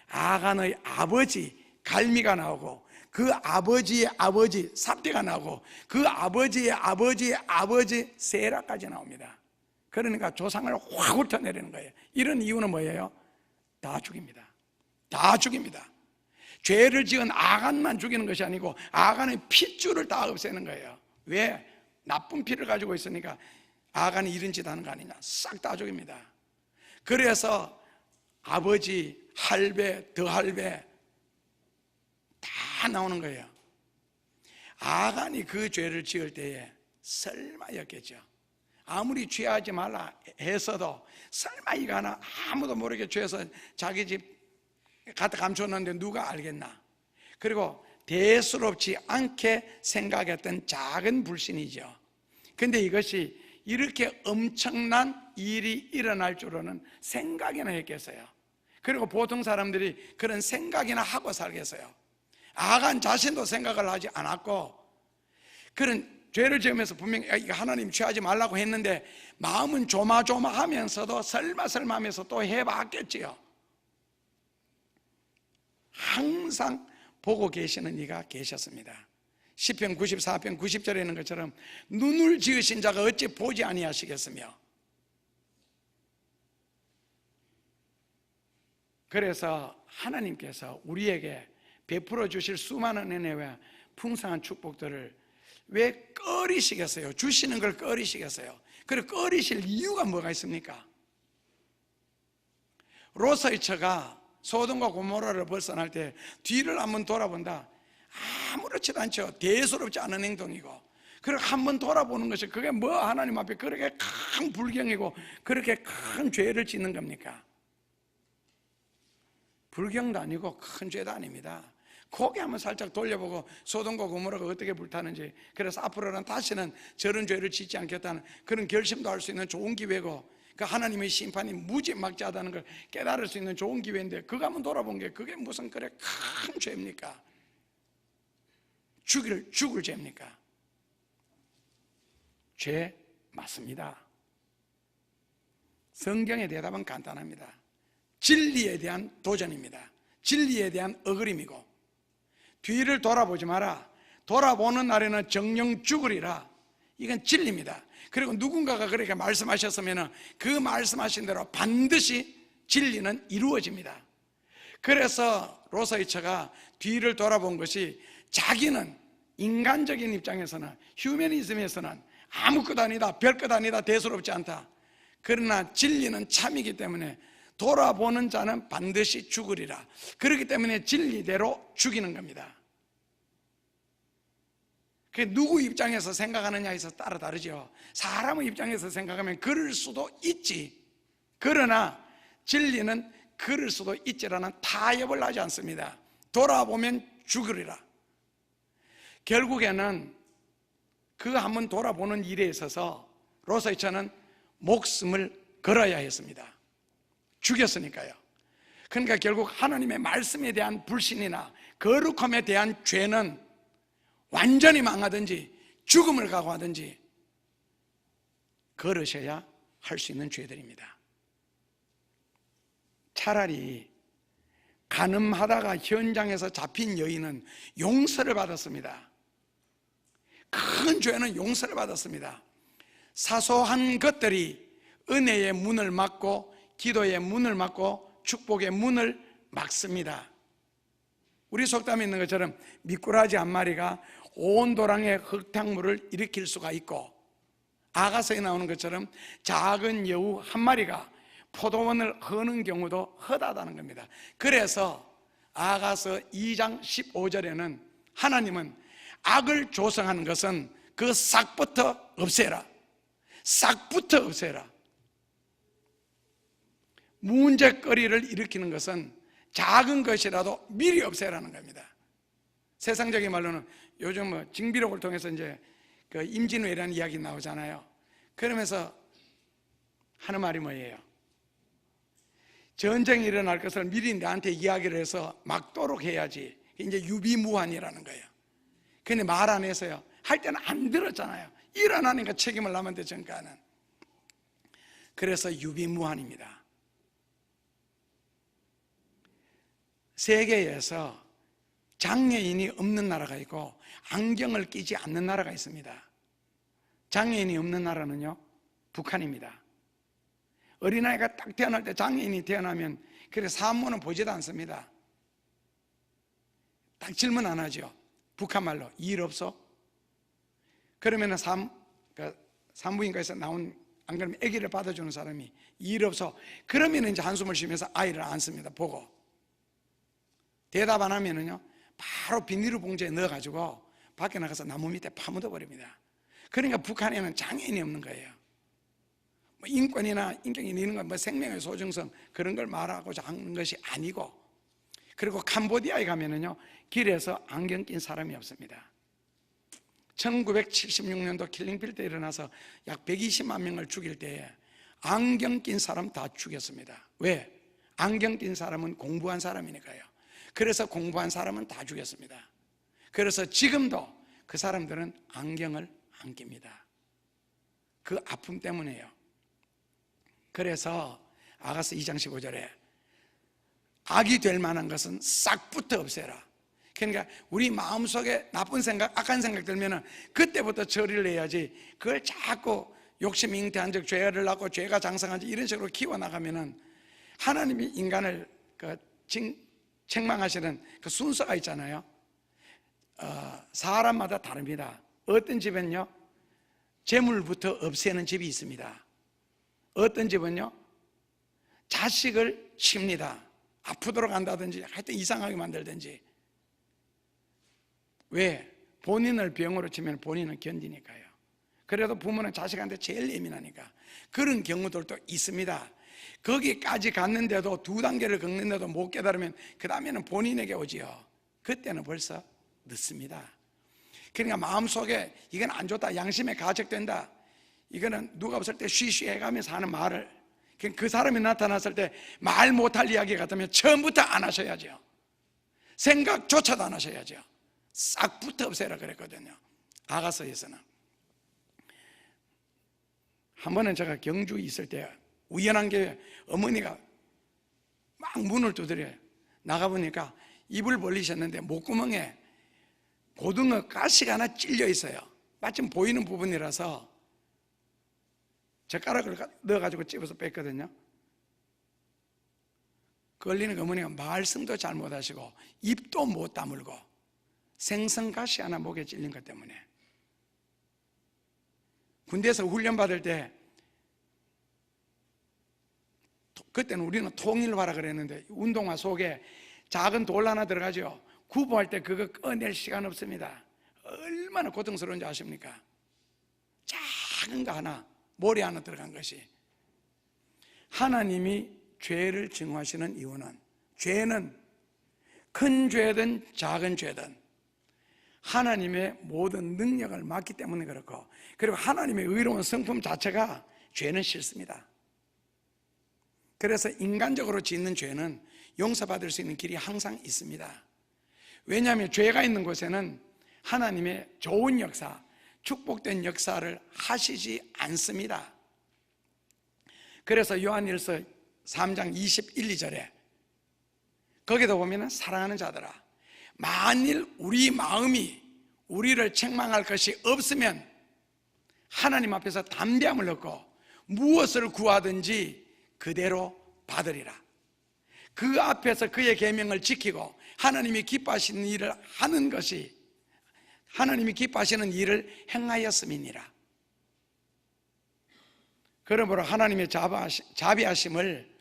아간의 아버지 갈미가 나오고, 그 아버지의 아버지 삽디가 나오고, 그 아버지의 아버지의 아버지 세라까지 나옵니다. 그러니까 조상을 확 훑어내리는 거예요. 이런 이유는 뭐예요? 다 죽입니다. 다 죽입니다. 죄를 지은 아간만 죽이는 것이 아니고 아간의 핏줄을 다 없애는 거예요. 왜? 나쁜 피를 가지고 있으니까 아간이 이런 짓 하는 거 아니냐, 싹 다 죽입니다. 그래서 아버지, 할배, 더할배 다 나오는 거예요. 아간이 그 죄를 지을 때에 설마였겠죠. 아무리 죄하지 말라 했어도 설마 이거 하나 아무도 모르게 죄해서 자기 집 갖다 감춰놨는데 누가 알겠나. 그리고 대수롭지 않게 생각했던 작은 불신이죠. 근데 이것이 이렇게 엄청난 일이 일어날 줄로는 생각이나 했겠어요. 그리고 보통 사람들이 그런 생각이나 하고 살겠어요. 아간 자신도 생각을 하지 않았고, 그런 죄를 지으면서 분명히 하나님 취하지 말라고 했는데 마음은 조마조마하면서도 설마 하면서 또 해봤겠지요. 항상 보고 계시는 이가 계셨습니다. 시편 94편 90절에 있는 것처럼 눈을 지으신 자가 어찌 보지 아니하시겠으며. 그래서 하나님께서 우리에게 베풀어 주실 수많은 은혜와 풍성한 축복들을 왜 꺼리시겠어요? 주시는 걸 꺼리시겠어요? 그리고 꺼리실 이유가 뭐가 있습니까? 롯의 처가 소돔과 고모라를 벗어날 때 뒤를 한번 돌아본다, 아무렇지도 않죠. 대수롭지 않은 행동이고, 그리고 한번 돌아보는 것이 그게 뭐 하나님 앞에 그렇게 큰 불경이고 그렇게 큰 죄를 짓는 겁니까? 불경도 아니고 큰 죄도 아닙니다. 고개 한번 살짝 돌려보고 소돔과 고모라가 어떻게 불타는지, 그래서 앞으로는 다시는 저런 죄를 짓지 않겠다는 그런 결심도 할 수 있는 좋은 기회고, 그 하나님의 심판이 무지막지하다는 걸 깨달을 수 있는 좋은 기회인데, 그거 한번 돌아본 게 그게 무슨 그래 큰 죄입니까? 죽을 죄입니까? 죄 맞습니다. 성경의 대답은 간단합니다. 진리에 대한 도전입니다. 진리에 대한 어그림이고, 뒤를 돌아보지 마라, 돌아보는 날에는 정령 죽으리라, 이건 진리입니다. 그리고 누군가가 그렇게 말씀하셨으면 그 말씀하신 대로 반드시 진리는 이루어집니다. 그래서 롯의 처가 뒤를 돌아본 것이 자기는 인간적인 입장에서는, 휴머니즘에서는 아무것도 아니다, 별것 아니다, 대수롭지 않다. 그러나 진리는 참이기 때문에 돌아보는 자는 반드시 죽으리라. 그렇기 때문에 진리대로 죽이는 겁니다. 그게 누구 입장에서 생각하느냐에 서 따라 다르죠. 사람의 입장에서 생각하면 그럴 수도 있지. 그러나 진리는 그럴 수도 있지라는 타협을 하지 않습니다. 돌아보면 죽으리라. 결국에는 그 한번 돌아보는 일에 있어서 로스이처는 목숨을 걸어야 했습니다. 죽였으니까요. 그러니까 결국 하나님의 말씀에 대한 불신이나 거룩함에 대한 죄는 완전히 망하든지 죽음을 각오하든지 걸으셔야 할 수 있는 죄들입니다. 차라리 간음하다가 현장에서 잡힌 여인은 용서를 받았습니다. 큰 죄는 용서를 받았습니다. 사소한 것들이 은혜의 문을 막고 기도의 문을 막고 축복의 문을 막습니다. 우리 속담에 있는 것처럼 미꾸라지 한 마리가 온 도랑의 흙탕물을 일으킬 수가 있고, 아가서에 나오는 것처럼 작은 여우 한 마리가 포도원을 허는 경우도 허다하다는 겁니다. 그래서 아가서 2장 15절에는 하나님은 악을 조성하는 것은 그 싹부터 없애라. 싹부터 없애라. 문제거리를 일으키는 것은 작은 것이라도 미리 없애라는 겁니다. 세상적인 말로는 요즘 징비록을 통해서 이제 그 임진왜란 이야기 나오잖아요. 그러면서 하는 말이 뭐예요? 전쟁이 일어날 것을 미리 나한테 이야기를 해서 막도록 해야지. 이제 유비무환이라는 거예요. 근데 말 안 해서요. 할 때는 안 들었잖아요. 일어나니까 책임을 나면 되니까는. 그래서 유비무환입니다. 세계에서 장애인이 없는 나라가 있고 안경을 끼지 않는 나라가 있습니다. 장애인이 없는 나라는요, 북한입니다. 어린아이가 딱 태어날 때 장애인이 태어나면 그래 산모는 보지도 않습니다. 딱 질문 안 하죠. 북한 말로 일 없어? 그러면 산부인과에서 나온, 안 그러면 아기를 받아주는 사람이 일 없어? 그러면 이제 한숨을 쉬면서 아이를 안습니다. 보고 대답 안 하면은요 바로 비닐로 봉지에 넣어가지고 밖에 나가서 나무 밑에 파묻어 버립니다. 그러니까 북한에는 장애인이 없는 거예요. 뭐 인권이나 인격이 있는 건 뭐 생명의 소중성 그런 걸 말하고자 하는 것이 아니고, 그리고 캄보디아에 가면은요 길에서 안경 낀 사람이 없습니다. 1976년도 킬링필드에 일어나서 약 120만 명을 죽일 때에 안경 낀 사람 다 죽였습니다. 왜? 안경 낀 사람은 공부한 사람이니까요. 그래서 공부한 사람은 다 죽였습니다. 그래서 지금도 그 사람들은 안경을 안 낍니다. 그 아픔 때문에요. 그래서 아가서 2장 15절에 악이 될 만한 것은 싹부터 없애라. 그러니까 우리 마음속에 나쁜 생각, 악한 생각 들면은 그때부터 처리를 해야지, 그걸 자꾸 욕심 잉태한 적 죄를 낳고 죄가 장성한 적 이런 식으로 키워나가면은 하나님이 인간을 책망하시는 그 순서가 있잖아요. 사람마다 다릅니다. 어떤 집은요 재물부터 없애는 집이 있습니다. 어떤 집은요 자식을 칩니다. 아프도록 한다든지 하여튼 이상하게 만들든지. 왜? 본인을 병으로 치면 본인은 견디니까요. 그래도 부모는 자식한테 제일 예민하니까. 그런 경우들도 있습니다. 거기까지 갔는데도 2단계를 걷는데도 못 깨달으면 그 다음에는 본인에게 오지요. 그때는 벌써 늦습니다. 그러니까 마음속에 이건 안 좋다, 양심에 가책된다, 이거는 누가 없을 때 쉬쉬 해가면서 하는 말을, 그 사람이 나타났을 때 말 못할 이야기 같으면 처음부터 안 하셔야죠. 생각조차도 안 하셔야죠. 싹부터 없애라 그랬거든요. 아가서에서는. 한 번은 제가 경주에 있을 때 우연한 게 어머니가 막 문을 두드려요. 나가보니까 입을 벌리셨는데 목구멍에 고등어 가시가 하나 찔려 있어요. 마침 보이는 부분이라서 젓가락을 넣어가지고 집어서 뺐거든요. 걸리는 어머니가 말씀도 잘 못하시고 입도 못 다물고 생선가시 하나 목에 찔린 것 때문에. 군대에서 훈련받을 때 그때는 우리는 통일화라 그랬는데 운동화 속에 작은 돌 하나 들어가죠. 구보할 때 그거 꺼낼 시간 없습니다. 얼마나 고통스러운지 아십니까? 작은 거 하나, 모래 하나 들어간 것이. 하나님이 죄를 증오하시는 이유는, 죄는 큰 죄든 작은 죄든 하나님의 모든 능력을 맡기 때문에 그렇고, 그리고 하나님의 의로운 성품 자체가 죄는 싫습니다. 그래서 인간적으로 짓는 죄는 용서받을 수 있는 길이 항상 있습니다. 왜냐하면 죄가 있는 곳에는 하나님의 좋은 역사, 축복된 역사를 하시지 않습니다. 그래서 요한일서 3장 21, 2절에 거기도 보면 사랑하는 자들아, 만일 우리 마음이 우리를 책망할 것이 없으면 하나님 앞에서 담대함을 얻고 무엇을 구하든지 그대로 받으리라. 그 앞에서 그의 계명을 지키고 하나님이 기뻐하시는 일을 하는 것이, 하나님이 기뻐하시는 일을 행하였음이니라. 그러므로 하나님의 자비하심을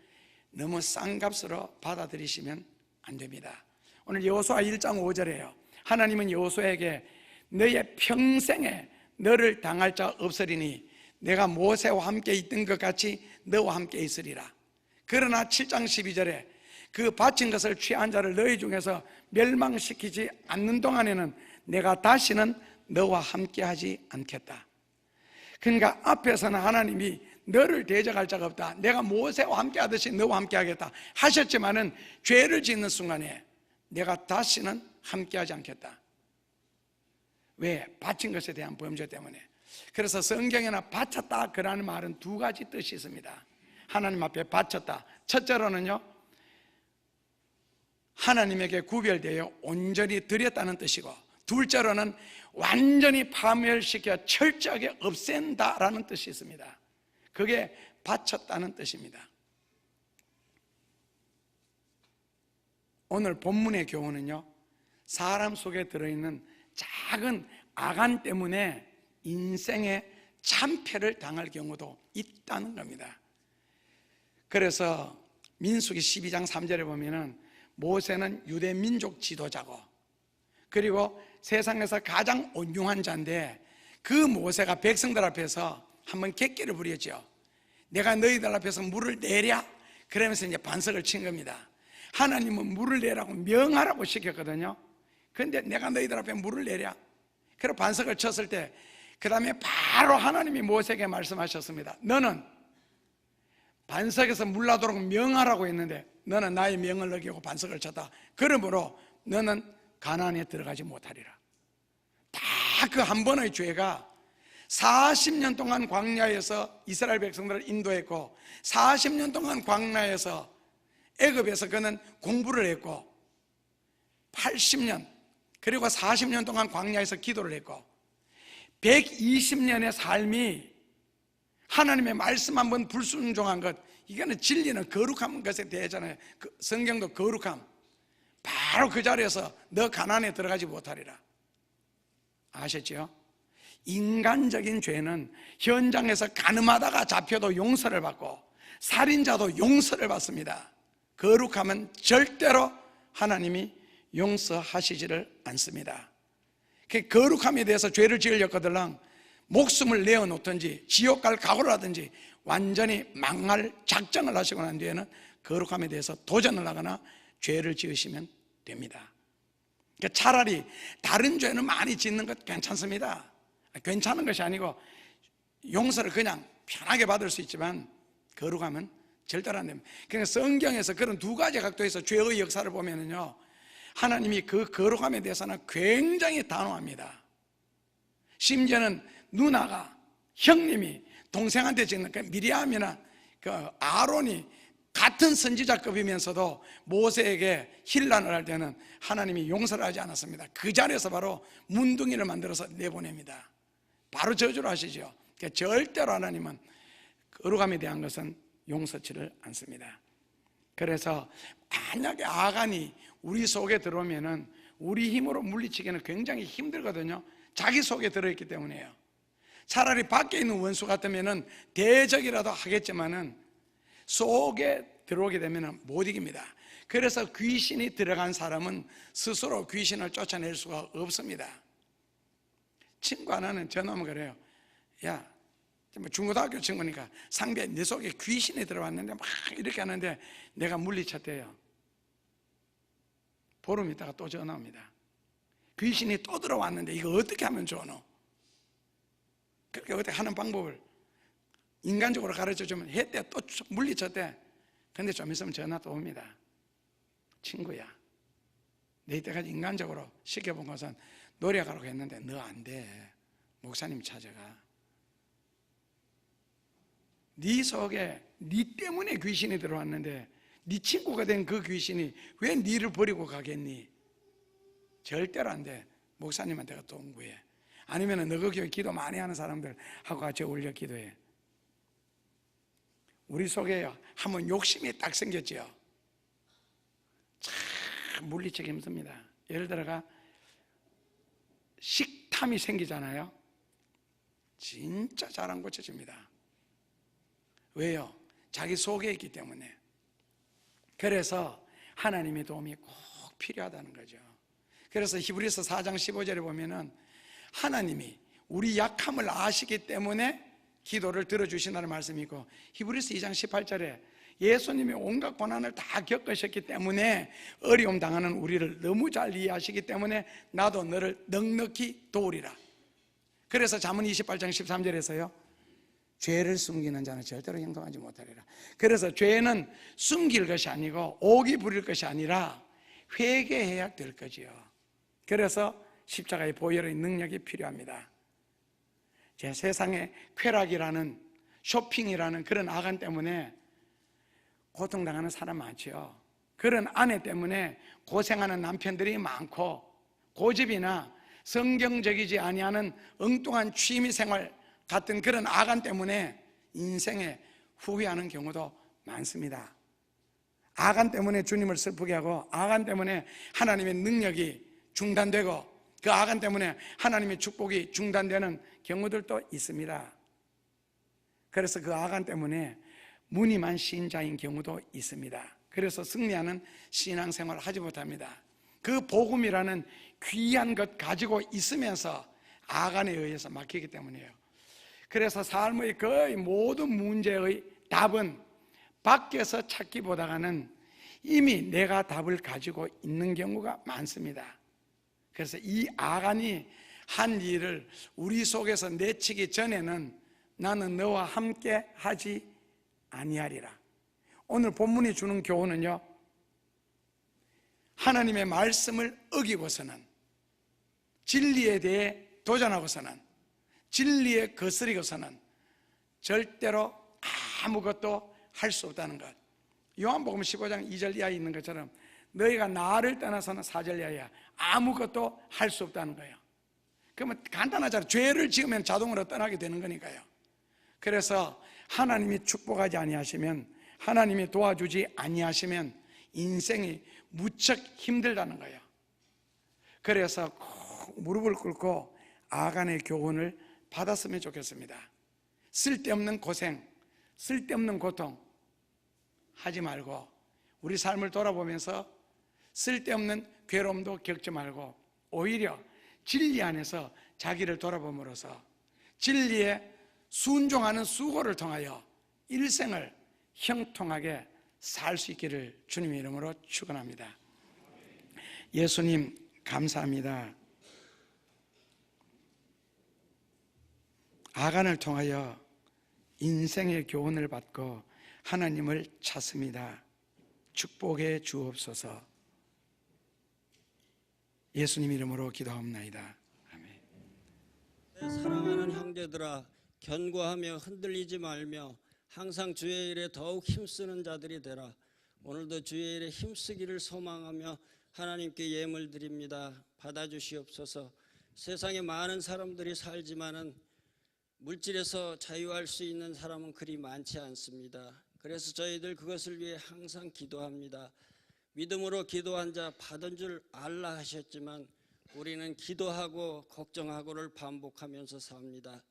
너무 싼 값으로 받아들이시면 안 됩니다. 오늘 여호수아 1장 5절에요. 하나님은 여호수아에게 너의 평생에 너를 당할 자 없으리니 내가 모세와 함께 있던 것 같이 너와 함께 있으리라. 그러나 7장 12절에 그 바친 것을 취한 자를 너희 중에서 멸망시키지 않는 동안에는 내가 다시는 너와 함께 하지 않겠다. 그러니까 앞에서는 하나님이 너를 대적할 자가 없다, 내가 모세와 함께 하듯이 너와 함께 하겠다 하셨지만은 죄를 짓는 순간에 내가 다시는 함께 하지 않겠다. 왜? 바친 것에 대한 범죄 때문에. 그래서 성경에나 바쳤다 그라는 말은 두 가지 뜻이 있습니다. 하나님 앞에 바쳤다, 첫째로는요 하나님에게 구별되어 온전히 드렸다는 뜻이고, 둘째로는 완전히 파멸시켜 철저하게 없앤다라는 뜻이 있습니다. 그게 바쳤다는 뜻입니다. 오늘 본문의 교훈은요, 사람 속에 들어있는 작은 악한 때문에 인생의 참패를 당할 경우도 있다는 겁니다. 그래서 민수기 12장 3절에 보면은 모세는 유대 민족 지도자고, 그리고 세상에서 가장 온유한 자인데 그 모세가 백성들 앞에서 한번 객기를 부렸죠. 내가 너희들 앞에서 물을 내랴 그러면서 이제 반석을 친 겁니다. 하나님은 물을 내라고 명하라고 시켰거든요. 그런데 내가 너희들 앞에 물을 내랴, 그리고 반석을 쳤을 때 그 다음에 바로 하나님이 모세에게 말씀하셨습니다. 너는 반석에서 물 나도록 명하라고 했는데 너는 나의 명을 어기고 반석을 쳤다. 그러므로 너는 가나안에 들어가지 못하리라. 다 그 한 번의 죄가 40년 동안 광야에서 이스라엘 백성들을 인도했고, 40년 동안 광야에서 애굽에서 그는 공부를 했고, 80년 그리고 40년 동안 광야에서 기도를 했고, 120년의 삶이 하나님의 말씀 한번 불순종한 것, 이거는 진리는 거룩한 것에 대해잖아요. 성경도 거룩함. 바로 그 자리에서 너 가나안에 들어가지 못하리라. 아셨죠? 인간적인 죄는 현장에서 가늠하다가 잡혀도 용서를 받고 살인자도 용서를 받습니다. 거룩함은 절대로 하나님이 용서하시지를 않습니다. 그 거룩함에 대해서 죄를 지으려거들랑 목숨을 내어놓든지 지옥 갈 각오를 하든지 완전히 망할 작정을 하시고 난 뒤에는 거룩함에 대해서 도전을 하거나 죄를 지으시면 됩니다. 그러니까 차라리 다른 죄는 많이 짓는 것 괜찮습니다. 괜찮은 것이 아니고 용서를 그냥 편하게 받을 수 있지만 거룩함은 절대로 안 됩니다. 그러니까 성경에서 그런 두 가지 각도에서 죄의 역사를 보면은요, 하나님이 그 거룩함에 대해서는 굉장히 단호합니다. 심지어는 누나가, 형님이 동생한테 짓는 그 미리암이나 그 아론이 같은 선지자급이면서도 모세에게 힐난을 할 때는 하나님이 용서를 하지 않았습니다. 그 자리에서 바로 문둥이를 만들어서 내보냅니다. 바로 저주를 하시죠. 그러니까 절대로 하나님은 거룩함에 대한 것은 용서치를 않습니다. 그래서 만약에 아간이 우리 속에 들어오면은 우리 힘으로 물리치기는 굉장히 힘들거든요. 자기 속에 들어있기 때문에요. 차라리 밖에 있는 원수 같으면 대적이라도 하겠지만은 속에 들어오게 되면 못 이깁니다. 그래서 귀신이 들어간 사람은 스스로 귀신을 쫓아낼 수가 없습니다. 친구 하나는 전화 오면 그래요. 야, 중고등학교 친구니까 상배 내 속에 귀신이 들어왔는데 막 이렇게 하는데 내가 물리쳤대요. 보름 있다가 또 전화 옵니다. 귀신이 또 들어왔는데 이거 어떻게 하면 좋노? 그렇게 어떻게 하는 방법을 인간적으로 가르쳐주면 했대. 또 물리쳤대. 근데 좀 있으면 전화 또 옵니다. 친구야, 내 이때까지 인간적으로 시켜본 것은 노력하라고 했는데 너 안 돼. 목사님 찾아가. 네 속에 네 때문에 귀신이 들어왔는데 네 친구가 된 그 귀신이 왜 네를 버리고 가겠니? 절대로 안 돼. 목사님한테 또 공부해. 아니면 너그 교회 기도 많이 하는 사람들하고 같이 올려 기도해. 우리 속에 한번 욕심이 딱 생겼죠. 참 물리치기 힘듭니다. 예를 들어가 식탐이 생기잖아요. 진짜 잘 안 고쳐집니다. 왜요? 자기 속에 있기 때문에. 그래서 하나님의 도움이 꼭 필요하다는 거죠. 그래서 히브리서 4장 15절에 보면은 하나님이 우리 약함을 아시기 때문에 기도를 들어주신다는 말씀이 있고, 히브리서 2장 18절에 예수님이 온갖 고난을 다 겪으셨기 때문에 어려움 당하는 우리를 너무 잘 이해하시기 때문에 나도 너를 넉넉히 도우리라. 그래서 잠언 28장 13절에서요, 죄를 숨기는 자는 절대로 행동하지 못하리라. 그래서 죄는 숨길 것이 아니고 오기 부릴 것이 아니라 회개해야 될 거지요. 그래서 십자가의 보혈의 능력이 필요합니다. 제 세상에 쾌락이라는, 쇼핑이라는 그런 아간 때문에 고통당하는 사람 많지요. 그런 아내 때문에 고생하는 남편들이 많고, 고집이나 성경적이지 아니하는 엉뚱한 취미생활 같은 그런 아간 때문에 인생에 후회하는 경우도 많습니다. 아간 때문에 주님을 슬프게 하고, 아간 때문에 하나님의 능력이 중단되고, 그 아간 때문에 하나님의 축복이 중단되는 경우들도 있습니다. 그래서 그 아간 때문에 무늬만 신자인 경우도 있습니다. 그래서 승리하는 신앙생활을 하지 못합니다. 그 복음이라는 귀한 것 가지고 있으면서 아간에 의해서 막히기 때문이에요. 그래서 삶의 거의 모든 문제의 답은 밖에서 찾기보다는 이미 내가 답을 가지고 있는 경우가 많습니다. 그래서 이 아간이 한 일을 우리 속에서 내치기 전에는 나는 너와 함께 하지 아니하리라. 오늘 본문이 주는 교훈은요, 하나님의 말씀을 어기고서는, 진리에 대해 도전하고서는, 진리에 거스리고서는 절대로 아무것도 할 수 없다는 것. 요한복음 15장 2절 이하에 있는 것처럼 너희가 나를 떠나서는 4절 이하에 아무것도 할 수 없다는 거예요. 그러면 간단하잖아요. 죄를 지으면 자동으로 떠나게 되는 거니까요. 그래서 하나님이 축복하지 아니하시면, 하나님이 도와주지 아니하시면 인생이 무척 힘들다는 거예요. 그래서 꼭 무릎을 꿇고 아간의 교훈을 받았으면 좋겠습니다. 쓸데없는 고생, 쓸데없는 고통 하지 말고 우리 삶을 돌아보면서 쓸데없는 괴로움도 겪지 말고 오히려 진리 안에서 자기를 돌아봄으로써 진리에 순종하는 수고를 통하여 일생을 형통하게 살 수 있기를 주님의 이름으로 축원합니다. 예수님 감사합니다. 아간을 통하여 인생의 교훈을 받고 하나님을 찾습니다. 축복해 주옵소서. 예수님 이름으로 기도하옵나이다. 아멘. 사랑하는 형제들아, 견고하며 흔들리지 말며 항상 주의 일에 더욱 힘쓰는 자들이 되라. 오늘도 주의 일에 힘쓰기를 소망하며 하나님께 예물 드립니다. 받아주시옵소서. 세상에 많은 사람들이 살지만은 물질에서 자유할 수 있는 사람은 그리 많지 않습니다. 그래서 저희들 그것을 위해 항상 기도합니다. 믿음으로 기도한 자 받은 줄 알라 하셨지만 우리는 기도하고 걱정하고를 반복하면서 삽니다.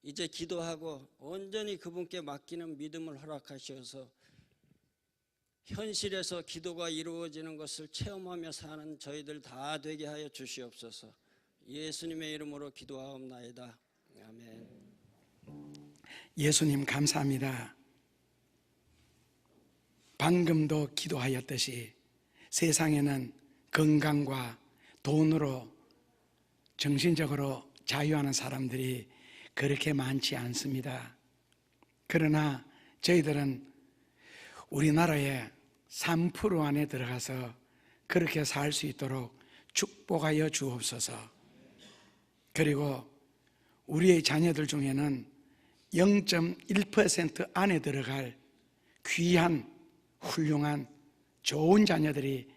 이제 기도하고 온전히 그분께 맡기는 믿음을 허락하셔서 현실에서 기도가 이루어지는 것을 체험하며 사는 저희들 다 되게 하여 주시옵소서. 예수님의 이름으로 기도하옵나이다. 아멘. 예수님 감사합니다. 방금도 기도하였듯이 세상에는 건강과 돈으로 정신적으로 자유하는 사람들이 그렇게 많지 않습니다. 그러나 저희들은 우리나라의 3% 안에 들어가서 그렇게 살 수 있도록 축복하여 주옵소서. 그리고 우리의 자녀들 중에는 0.1% 안에 들어갈 귀한 훌륭한 좋은 자녀들이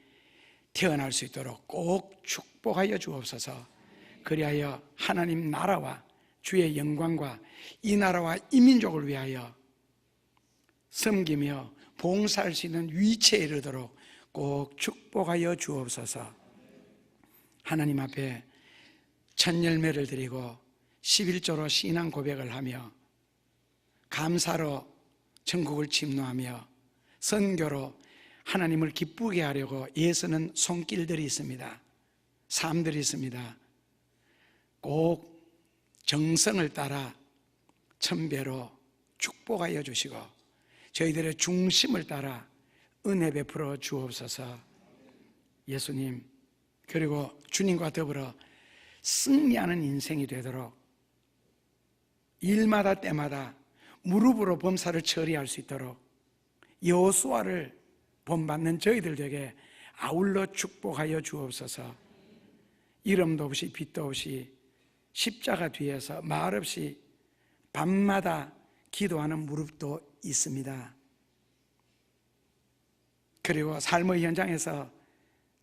태어날 수 있도록 꼭 축복하여 주옵소서. 그리하여 하나님 나라와 주의 영광과 이 나라와 이 민족을 위하여 섬기며 봉사할 수 있는 위치에 이르도록 꼭 축복하여 주옵소서. 하나님 앞에 첫 열매를 드리고 11조로 신앙 고백을 하며 감사로 천국을 침노하며 선교로 하나님을 기쁘게 하려고 애쓰는 손길들이 있습니다. 삶들이 있습니다. 꼭 정성을 따라 천배로 축복하여 주시고 저희들의 중심을 따라 은혜 베풀어 주옵소서. 예수님, 그리고 주님과 더불어 승리하는 인생이 되도록 일마다 때마다 무릎으로 범사를 처리할 수 있도록 여호수아를 본받는 저희들에게 아울러 축복하여 주옵소서. 이름도 없이 빛도 없이 십자가 뒤에서 말없이 밤마다 기도하는 무릎도 있습니다. 그리고 삶의 현장에서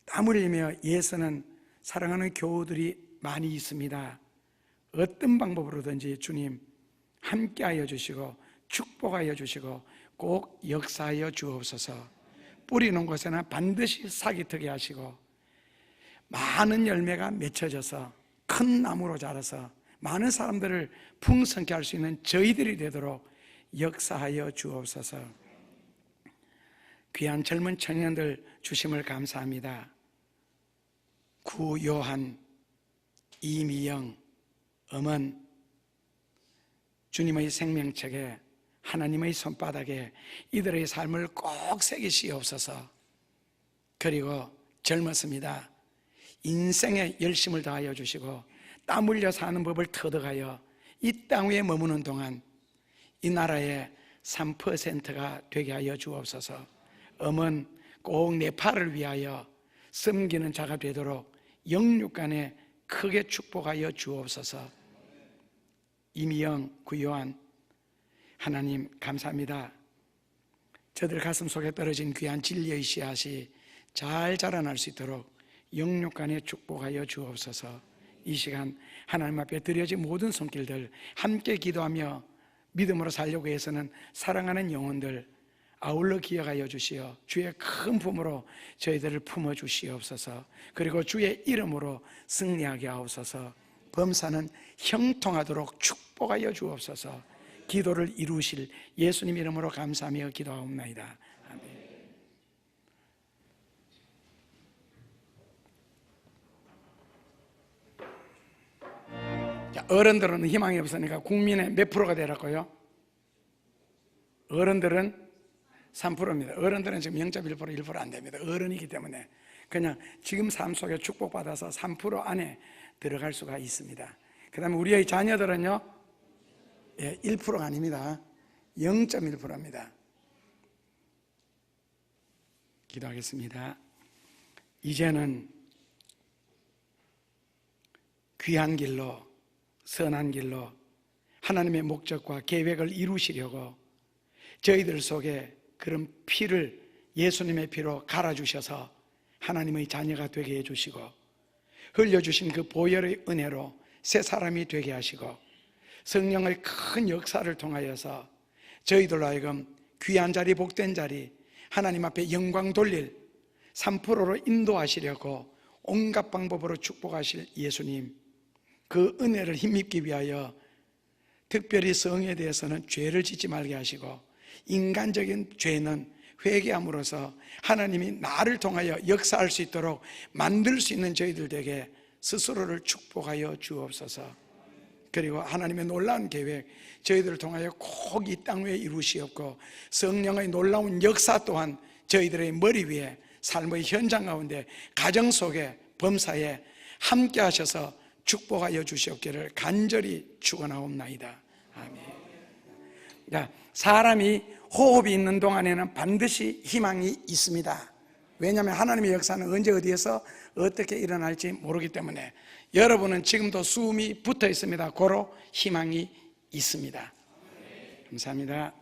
땀 흘리며 애쓰는 사랑하는 교우들이 많이 있습니다. 어떤 방법으로든지 주님 함께하여 주시고 축복하여 주시고 꼭 역사하여 주옵소서. 뿌리는 곳에는 반드시 싹이 트게 하시고 많은 열매가 맺혀져서 큰 나무로 자라서 많은 사람들을 풍성케 할 수 있는 저희들이 되도록 역사하여 주옵소서. 귀한 젊은 청년들 주심을 감사합니다. 구요한, 이미영, 엄은 주님의 생명책에 하나님의 손바닥에 이들의 삶을 꼭 새기시옵소서. 그리고 젊었습니다. 인생에 열심을 다하여 주시고 땀 흘려 사는 법을 터득하여 이 땅 위에 머무는 동안 이 나라의 3%가 되게 하여 주옵소서. 엄은 꼭 네팔을 위하여 섬기는 자가 되도록 영육간에 크게 축복하여 주옵소서. 이미영, 구요한, 하나님 감사합니다. 저들 가슴 속에 떨어진 귀한 진리의 씨앗이 잘 자라날 수 있도록 영육간에 축복하여 주옵소서. 이 시간 하나님 앞에 드려진 모든 손길들 함께 기도하며 믿음으로 살려고 해서는 사랑하는 영혼들 아울러 기억하여 주시어 주의 큰 품으로 저희들을 품어주시옵소서. 그리고 주의 이름으로 승리하게 하옵소서. 범사는 형통하도록 축복하여 주옵소서. 기도를 이루실 예수님 이름으로 감사하며 기도하옵나이다. 아멘. 자, 어른들은 희망이 없으니까 국민의 몇 프로가 되라고요? 어른들은 3%입니다. 어른들은 지금 0.1%, 1% 안 됩니다. 어른이기 때문에 그냥 지금 삶 속에 축복받아서 3% 안에 들어갈 수가 있습니다. 그 다음에 우리의 자녀들은요, 1%가 아닙니다. 0.1%입니다. 기도하겠습니다. 이제는 귀한 길로, 선한 길로 하나님의 목적과 계획을 이루시려고 저희들 속에 그런 피를 예수님의 피로 갈아주셔서 하나님의 자녀가 되게 해주시고 흘려주신 그 보혈의 은혜로 새 사람이 되게 하시고 성령의 큰 역사를 통하여서 저희들로 하여금 귀한 자리, 복된 자리, 하나님 앞에 영광 돌릴 3%로 인도하시려고 온갖 방법으로 축복하실 예수님, 그 은혜를 힘입기 위하여 특별히 성에 대해서는 죄를 짓지 말게 하시고, 인간적인 죄는 회개함으로써 하나님이 나를 통하여 역사할 수 있도록 만들 수 있는 저희들에게 스스로를 축복하여 주옵소서. 그리고 하나님의 놀라운 계획, 저희들을 통하여 꼭 이 땅 위에 이루시옵고, 성령의 놀라운 역사 또한 저희들의 머리 위에, 삶의 현장 가운데, 가정 속에, 범사에 함께 하셔서 축복하여 주시옵기를 간절히 축원하옵나이다. 아멘. 자, 사람이 호흡이 있는 동안에는 반드시 희망이 있습니다. 왜냐하면 하나님의 역사는 언제 어디에서 어떻게 일어날지 모르기 때문에. 여러분은 지금도 숨이 붙어 있습니다. 고로 희망이 있습니다. 감사합니다.